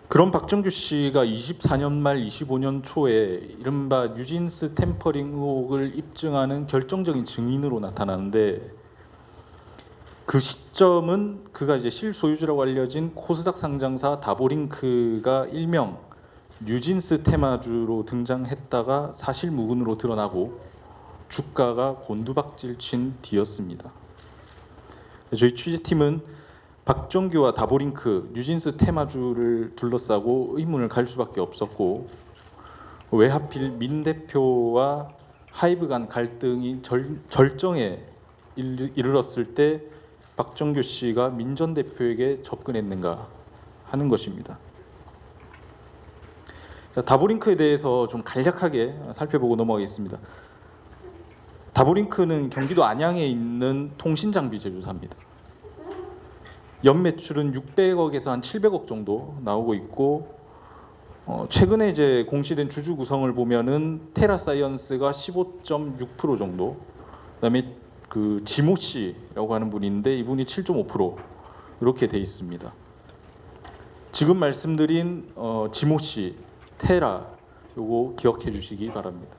그런 박정규 씨가 24년 말 25년 초에 이른바 뉴진스 템퍼링 의혹을 입증하는 결정적인 증인으로 나타나는데 그 시점은 그가 이제 실소유주라고 알려진 코스닥 상장사 다보링크가 일명 뉴진스 테마주로 등장했다가 사실 무근으로 드러나고 주가가 곤두박질 친 뒤였습니다. 저희 취재팀은 박정규와 다보링크, 뉴진스 테마주를 둘러싸고 의문을 갈 수밖에 없었고 왜 하필 민 대표와 하이브 간 갈등이 절정에 이르렀을 때 박정규 씨가 민 전 대표에게 접근했는가 하는 것입니다. 자, 다보링크에 대해서 좀 간략하게 살펴보고 넘어가겠습니다. 다보링크는 경기도 안양에 있는 통신장비 제조사입니다. 연 매출은 600억에서 한 700억 정도 나오고 있고 최근에 이제 공시된 주주 구성을 보면은 테라사이언스가 15.6% 정도, 그다음에 그 지모 씨라고 하는 분인데 이분이 7.5% 이렇게 돼 있습니다. 지금 말씀드린 지모 씨, 테라 요거 기억해 주시기 바랍니다.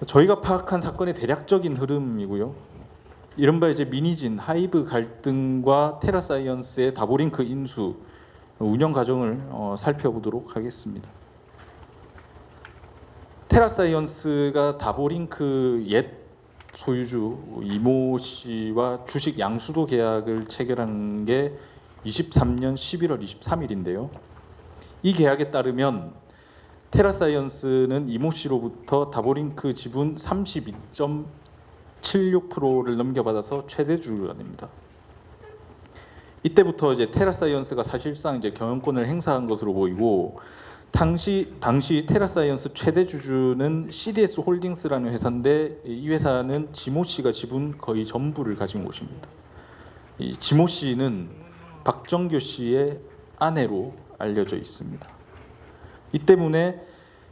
저희가 파악한 사건의 대략적인 흐름이고요. 이른바 이제 민희진, 하이브 갈등과 테라사이언스의 다보링크 인수 운영 과정을 살펴보도록 하겠습니다. 테라사이언스가 다보링크 옛 소유주 이모 씨와 주식 양수도 계약을 체결한 게 23년 11월 23일인데요. 이 계약에 따르면 테라사이언스는 이모 씨로부터 다보링크 지분 32.76%를 넘겨받아서 최대주주가 됩니다. 이때부터 이제 테라사이언스가 사실상 이제 경영권을 행사한 것으로 보이고 당시 테라사이언스 최대주주는 CDS 홀딩스라는 회사인데 이 회사는 지모 씨가 지분 거의 전부를 가진 곳입니다. 이 지모 씨는 박정규 씨의 아내로 알려져 있습니다. 이 때문에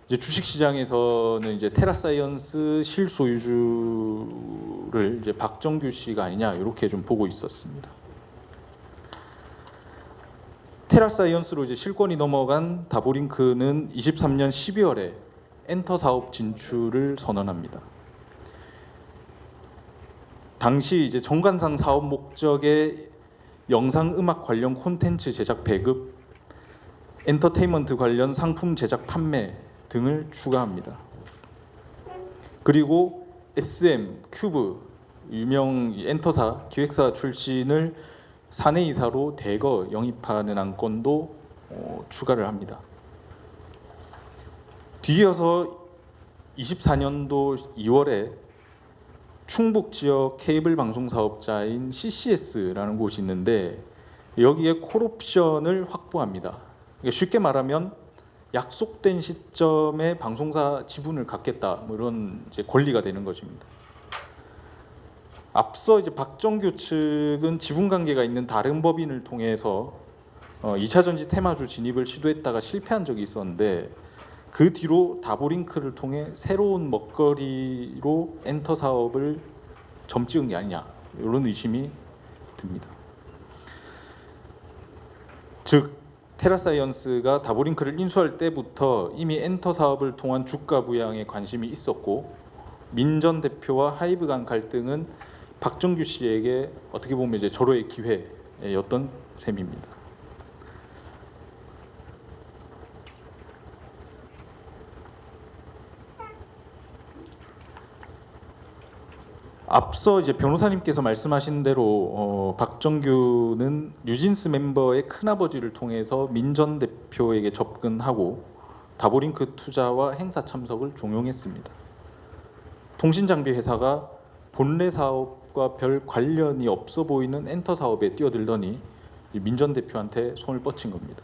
이제 주식시장에서는 이제 테라사이언스 실소유주를 이제 박정규 씨가 아니냐 이렇게 좀 보고 있었습니다. 테라사이언스로 이제 실권이 넘어간 다보링크는 23년 12월에 엔터 사업 진출을 선언합니다. 당시 이제 정관상 사업 목적의 영상 음악 관련 콘텐츠 제작 배급, 엔터테인먼트 관련 상품 제작 판매 등을 추가합니다. 그리고 SM, 큐브, 유명 엔터사 기획사 출신을 사내이사로 대거 영입하는 안건도 추가를 합니다. 뒤이어서 24년도 2월에 충북 지역 케이블 방송 사업자인 CCS라는 곳이 있는데 여기에 콜옵션을 확보합니다. 그러니까 쉽게 말하면 약속된 시점에 방송사 지분을 갖겠다, 뭐 이런 이제 권리가 되는 것입니다. 앞서 이제 박정규 측은 지분 관계가 있는 다른 법인을 통해서 2차 전지 테마주 진입을 시도했다가 실패한 적이 있었는데 그 뒤로 다보링크를 통해 새로운 먹거리로 엔터 사업을 점찍은 게 아니냐 이런 의심이 듭니다. 즉 테라사이언스가 다보링크를 인수할 때부터 이미 엔터 사업을 통한 주가 부양에 관심이 있었고 민 전 대표와 하이브 간 갈등은 박정규 씨에게 어떻게 보면 이제 절호의 기회였던 셈입니다. 앞서 이제 변호사님께서 말씀하신 대로 박정규는 뉴진스 멤버의 큰아버지를 통해서 민 전 대표에게 접근하고 다보링크 투자와 행사 참석을 종용했습니다. 통신장비 회사가 본래 사업과 별 관련이 없어 보이는 엔터 사업에 뛰어들더니 민 전 대표한테 손을 뻗친 겁니다.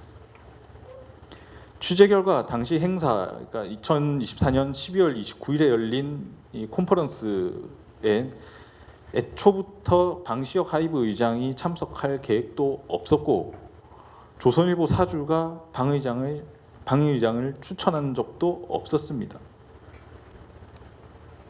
취재 결과 당시 행사, 그러니까 2024년 12월 29일에 열린 이 컨퍼런스에 애초부터 방시혁 하이브 의장이 참석할 계획도 없었고 조선일보 사주가 방 의장을 추천한 적도 없었습니다.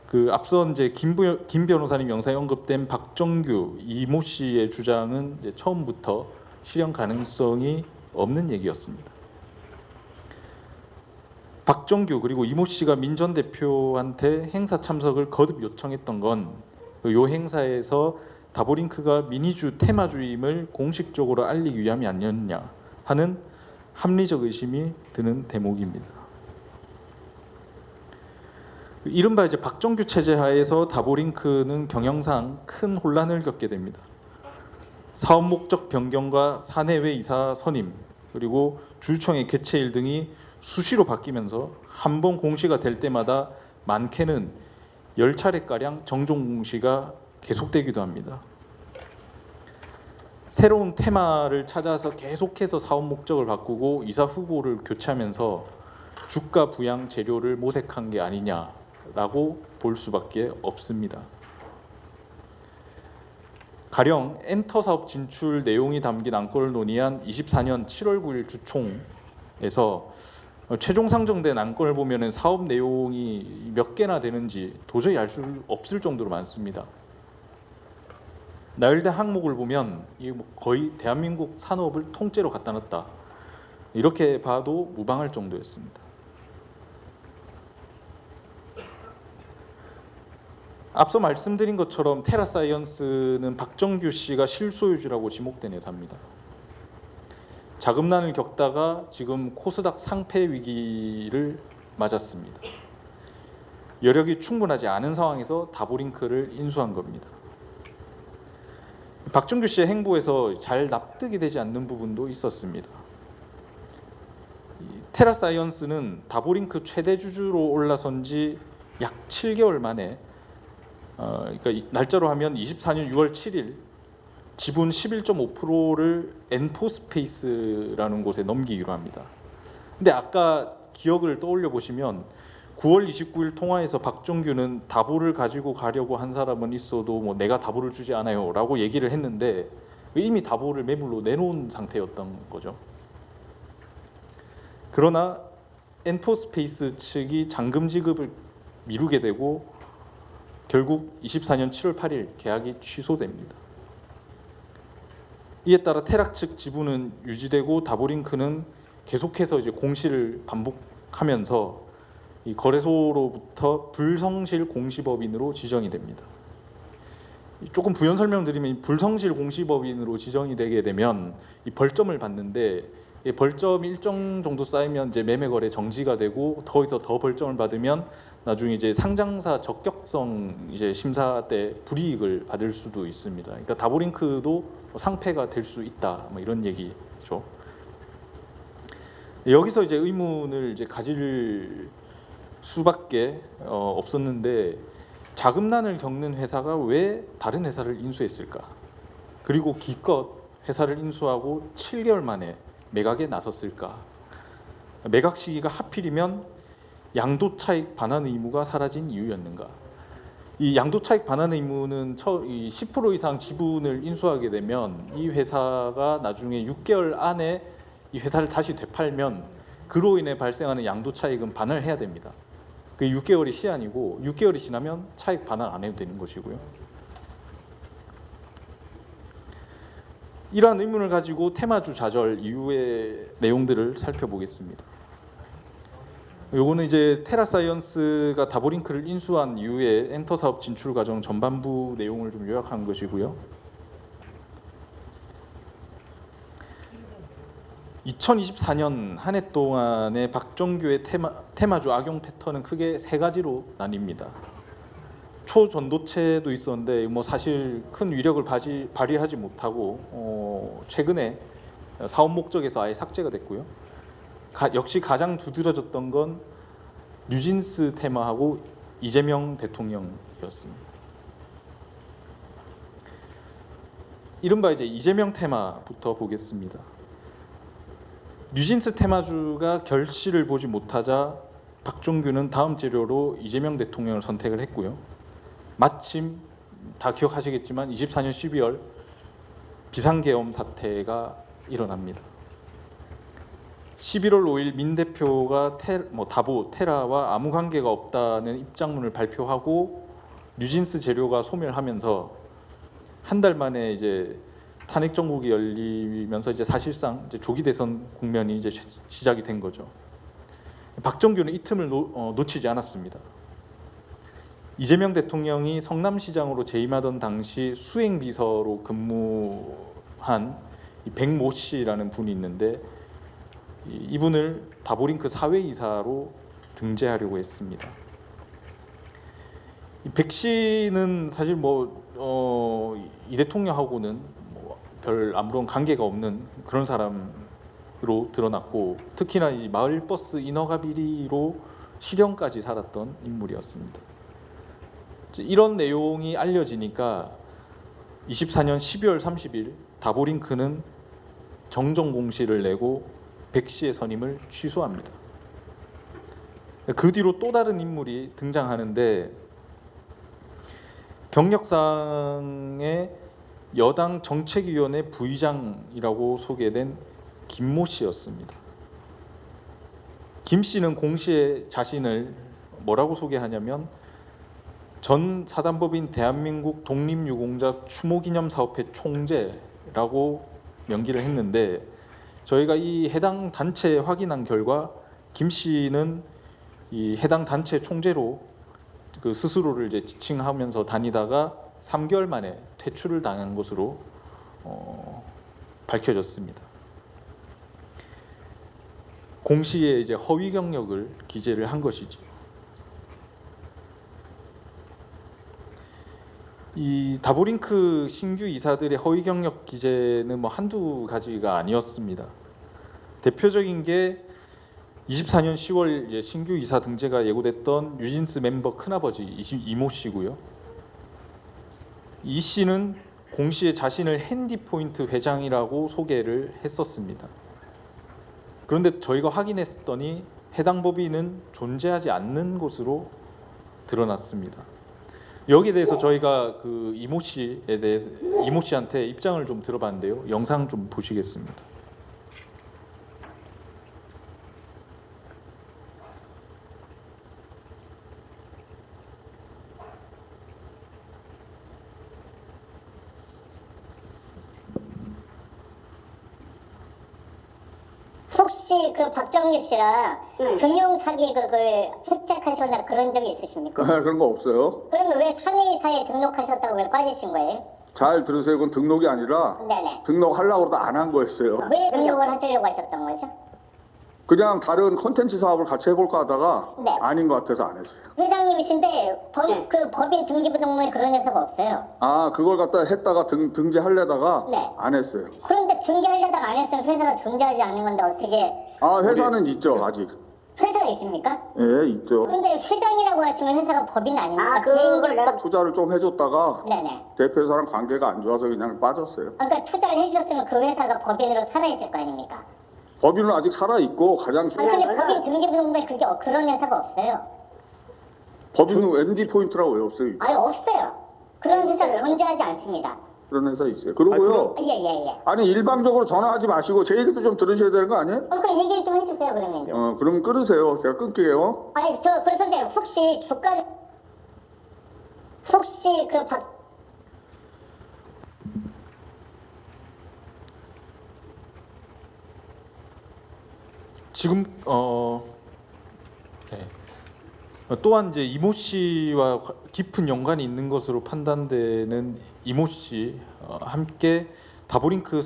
그 앞서 이제 김 변호사님 영상에 언급된 박정규 이모 씨의 주장은 이제 처음부터 실현 가능성이 없는 얘기였습니다. 박정규 그리고 이모 씨가 민 전 대표한테 행사 참석을 거듭 요청했던 건 요 행사에서 다보링크가 미니주 테마주임을 공식적으로 알리기 위함이 아니었냐 하는 합리적 의심이 드는 대목입니다. 이른바 이제 박정규 체제 하에서 다보링크는 경영상 큰 혼란을 겪게 됩니다. 사업 목적 변경과 사내외 이사 선임 그리고 주주총회 개최일 등이 수시로 바뀌면서 한 번 공시가 될 때마다 많게는 10차례가량 정종 공시가 계속되기도 합니다. 새로운 테마를 찾아서 계속해서 사업 목적을 바꾸고 이사 후보를 교체하면서 주가 부양 재료를 모색한 게 아니냐라고 볼 수밖에 없습니다. 가령 엔터 사업 진출 내용이 담긴 안건을 논의한 24년 7월 9일 주총에서 최종 상정된 안건을 보면은 사업 내용이 몇 개나 되는지 도저히 알 수 없을 정도로 많습니다. 나열된 항목을 보면 이게 거의 대한민국 산업을 통째로 갖다 놨다 이렇게 봐도 무방할 정도였습니다. 앞서 말씀드린 것처럼 테라사이언스는 박정규 씨가 실소유주라고 지목된 회사입니다. 자금난을 겪다가 지금 코스닥 상폐 위기를 맞았습니다. 여력이 충분하지 않은 상황에서 다보링크를 인수한 겁니다. 박정규 씨의 행보에서 잘 납득이 되지 않는 부분도 있었습니다. 테라사이언스는 다보링크 최대 주주로 올라선 지 약 7개월 만에 그러니까 날짜로 하면 24년 6월 7일 지분 11.5%를 엔포스페이스라는 곳에 넘기기로 합니다. 근데 아까 기억을 떠올려 보시면 9월 29일 통화에서 박정규는 다보를 가지고 가려고 한 사람은 있어도 뭐 내가 다보를 주지 않아요라고 얘기를 했는데 이미 다보를 매물로 내놓은 상태였던 거죠. 그러나 엔포스페이스 측이 잔금 지급을 미루게 되고 결국 24년 7월 8일 계약이 취소됩니다. 이에 따라 테락 측 지분은 유지되고 다보링크는 계속해서 이제 공시를 반복하면서 이 거래소로부터 불성실 공시법인으로 지정이 됩니다. 조금 부연 설명드리면 불성실 공시법인으로 지정이 되게 되면 이 벌점을 받는데 이 벌점이 일정 정도 쌓이면 이제 매매 거래 정지가 되고 거기서 더 벌점을 받으면 나중에 이제 상장사 적격성 이제 심사 때 불이익을 받을 수도 있습니다. 그러니까 다보링크도 상폐가 될 수 있다, 뭐 이런 얘기죠. 여기서 이제 의문을 이제 가질 수밖에 없었는데 자금난을 겪는 회사가 왜 다른 회사를 인수했을까? 그리고 기껏 회사를 인수하고 7개월 만에 매각에 나섰을까? 매각 시기가 하필이면 양도차익 반환 의무가 사라진 이유였는가? 이 양도차익 반환 의무는 10% 이상 지분을 인수하게 되면 이 회사가 나중에 6개월 안에 이 회사를 다시 되팔면 그로 인해 발생하는 양도차익은 반환을 해야 됩니다. 그 6개월이 시한이고 6개월이 지나면 차익 반환 안 해도 되는 것이고요. 이러한 의문을 가지고 테마주 좌절 이후의 내용들을 살펴보겠습니다. 요거는 이제 테라사이언스가 다보링크를 인수한 이후에 엔터 사업 진출 과정 전반부 내용을 좀 요약한 것이고요. 2024년 한 해 동안의 박정규의 테마주 악용 패턴은 크게 세 가지로 나뉩니다. 초전도체도 있었는데 뭐 사실 큰 위력을 발휘하지 못하고 최근에 사업 목적에서 아예 삭제가 됐고요. 역시 가장 두드러졌던 건 뉴진스 테마하고 이재명 대통령이었습니다. 이른바 이제 이재명 테마부터 보겠습니다. 뉴진스 테마주가 결실을 보지 못하자 박종규는 다음 재료로 이재명 대통령을 선택을 했고요. 마침 다 기억하시겠지만 24년 12월 비상계엄 사태가 일어납니다. 11월 5일 민 대표가 다보 테라와 아무 관계가 없다는 입장문을 발표하고 뉴진스 재료가 소멸하면서 한 달 만에 이제 탄핵 정국이 열리면서 이제 사실상 이제 조기 대선 국면이 이제 시작이 된 거죠. 박정규는 이 틈을 놓치지 않았습니다. 이재명 대통령이 성남시장으로 재임하던 당시 수행비서로 근무한 백모 씨라는 분이 있는데 이분을 다보링크 사회이사로 등재하려고 했습니다. 백 씨는 사실 이 대통령하고는 별 아무런 관계가 없는 그런 사람으로 드러났고 특히나 이 마을버스 인허가 비리로 실형까지 살았던 인물이었습니다. 이런 내용이 알려지니까 24년 12월 30일 다보링크는 정정 공시를 내고 백 씨의 선임을 취소합니다. 그 뒤로 또 다른 인물이 등장하는데 경력상의 여당 정책위원회 부의장이라고 소개된 김모 씨였습니다. 김 씨는 공시에 자신을 뭐라고 소개하냐면 전 사단법인 대한민국 독립유공자 추모기념사업회 총재라고 명기를 했는데 저희가 이 해당 단체에 확인한 결과 김 씨는 이 해당 단체 총재로 그 스스로를 이제 지칭하면서 다니다가 3개월 만에 퇴출을 당한 것으로 밝혀졌습니다. 공시에 이제 허위 경력을 기재를 한 것이죠. 이 다보링크 신규 이사들의 허위 경력 기재는 한두 가지가 아니었습니다. 대표적인 게 24년 10월 이제 신규 이사 등재가 예고됐던 뉴진스 멤버 큰아버지 이모 씨고요. 이 씨는 공시에 자신을 핸디포인트 회장이라고 소개를 했었습니다. 그런데 저희가 확인했더니 해당 법인은 존재하지 않는 것으로 드러났습니다. 여기에 대해서 저희가 그 이모 씨한테 입장을 좀 들어봤는데요. 영상 좀 보시겠습니다. 혹시 그 박정규 씨랑 금융 사기 그걸 획책하셨나 그런 적이 있으십니까? 그런 거 없어요. 그러면 왜 사내이사에 등록하셨다고 왜 빠지신 거예요? 잘 들으세요. 그건 등록이 아니라 네네. 등록하려고 그러다 안 한 거였어요. 왜 등록을 하시려고 하셨던 거죠? 그냥 다른 콘텐츠 사업을 같이 해볼까 하다가 네. 아닌 것 같아서 안 했어요. 회장님이신데 그 법인 등기부등본에 그런 회사가 없어요. 아, 그걸 갖다 했다가 등재하려다가 네. 안 했어요. 그런데 등기하려다가 안 했으면 회사가 존재하지 않는 건데 어떻게 아, 회사는 있죠, 아직. 회사가 있습니까? 예, 있죠. 근데 회장이라고 하시면 회사가 법인 아닙니까? 그걸 내가 투자를 좀 해줬다가 네네. 대표사랑 관계가 안 좋아서 그냥 빠졌어요. 그러니까 투자를 해주셨으면 그 회사가 법인으로 살아있을 거 아닙니까? 법인은 아직 살아있고 가장 아니 근데 법인 등기부등본에 그게 그런 회사가 없어요. 법인은 ND 포인트라고 왜 없어요? 아니 없어요. 그런 회사 존재하지 않습니다. 그런 회사 있어요. 그리고요. 예예예. 아니 일방적으로 전화하지 마시고 제 얘기도 좀 들으셔야 되는 거 아니에요? 그러니까 얘기 좀 해주세요 그러면. 그럼 끊으세요. 제가 끊게요. 아니 저 그래서 이제 혹시 주가 혹시 그 박 지금 네. 또한 이제 이모 씨와 깊은 연관이 있는 것으로 판단되는 이모 씨 함께 다보링크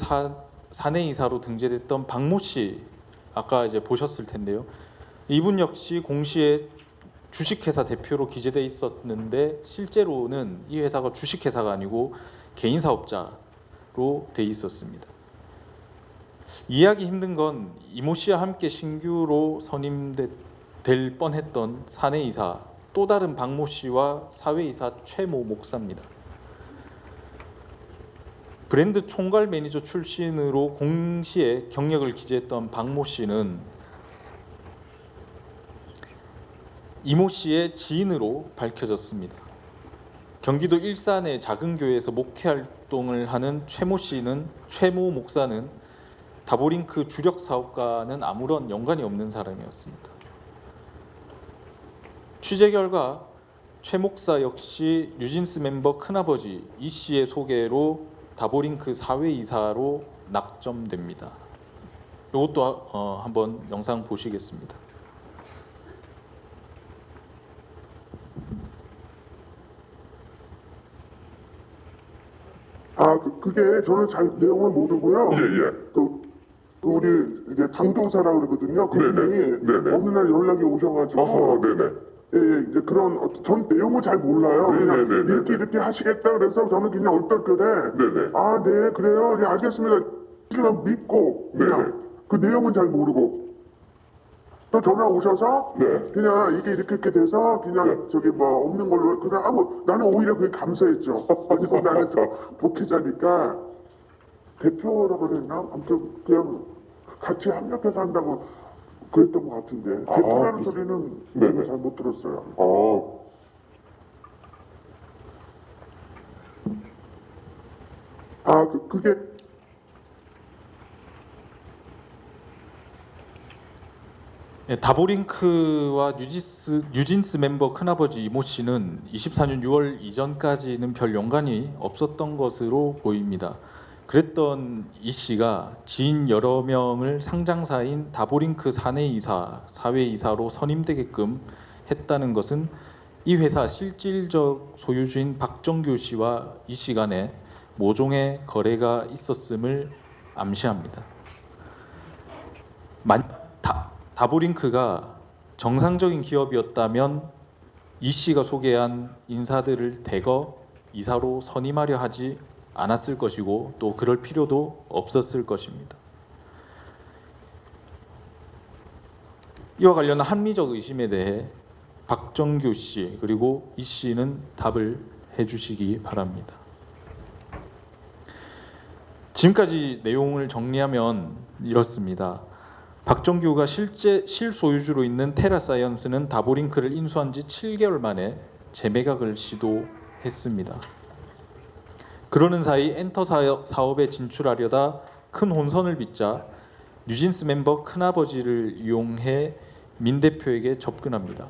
사내이사로 등재됐던 박모 씨 아까 이제 보셨을 텐데요. 이분 역시 공시에 주식회사 대표로 기재돼 있었는데 실제로는 이 회사가 주식회사가 아니고 개인 사업자로 돼 있었습니다. 이해하기 힘든 건 이모 씨와 함께 신규로 선임될 뻔했던 사내이사 또 다른 박모 씨와 사회이사 최모 목사입니다. 브랜드 총괄 매니저 출신으로 공시에 경력을 기재했던 박모 씨는 이모 씨의 지인으로 밝혀졌습니다. 경기도 일산의 작은 교회에서 목회 활동을 하는 최모 목사는 다보링크 주력 사업과는 아무런 연관이 없는 사람이었습니다. 취재 결과 최 목사 역시 뉴진스 멤버 큰아버지 이 씨의 소개로 다보링크 사회이사로 낙점됩니다. 이것도 한번 영상 보시겠습니다. 그게 저는 잘 내용을 모르고요. 우리 이제 당도사라 그러거든요. 그분이 어느 날 연락이 오셔가지고 이제 그런 전 내용을 잘 몰라요. 그냥 이렇게 하시겠다 그래서 저는 그냥 얼떨결에 아, 네, 그래요. 네, 알겠습니다. 그냥 믿고 그냥 그 내용은 잘 모르고 또 전화 오셔서 그냥 이게 이렇게 돼서 그냥 저기 뭐 없는 걸로 그냥 나는 오히려 그게 감사했죠. 왜냐면 나는 더 목회자니까 대표라고 그랬나? 아무튼 그냥 같이 협력해서 한다고 그랬던 것 같은데 대표라는 소리는 저는 잘 못 들었어요. 그게 다보링크와 뉴진스 멤버 큰아버지 이모 씨는 24년 6월 이전까지는 별 연관이 없었던 것으로 보입니다. 그랬던 이 씨가 지인 여러 명을 상장사인 다보링크 사회이사로 선임되게끔 했다는 것은 이 회사 실질적 소유주인 박정규 씨와 이 씨 간에 모종의 거래가 있었음을 암시합니다. 다보링크가 정상적인 기업이었다면 이 씨가 소개한 인사들을 대거 이사로 선임하려 하지 않았을 것이고 또 그럴 필요도 없었을 것입니다. 이와 관련한 합리적 의심에 대해 박정규 씨 그리고 이 씨는 답을 해주시기 바랍니다. 지금까지 내용을 정리하면 이렇습니다. 박정규가 실소유주로 있는 테라사이언스는 다보링크를 인수한 지 7개월 만에 재매각을 시도했습니다. 그러는 사이 엔터 사업에 진출하려다 큰 혼선을 빚자 뉴진스 멤버 큰아버지를 이용해 민 대표에게 접근합니다.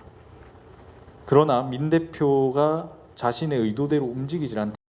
그러나 민 대표가 자신의 의도대로 움직이질 않다.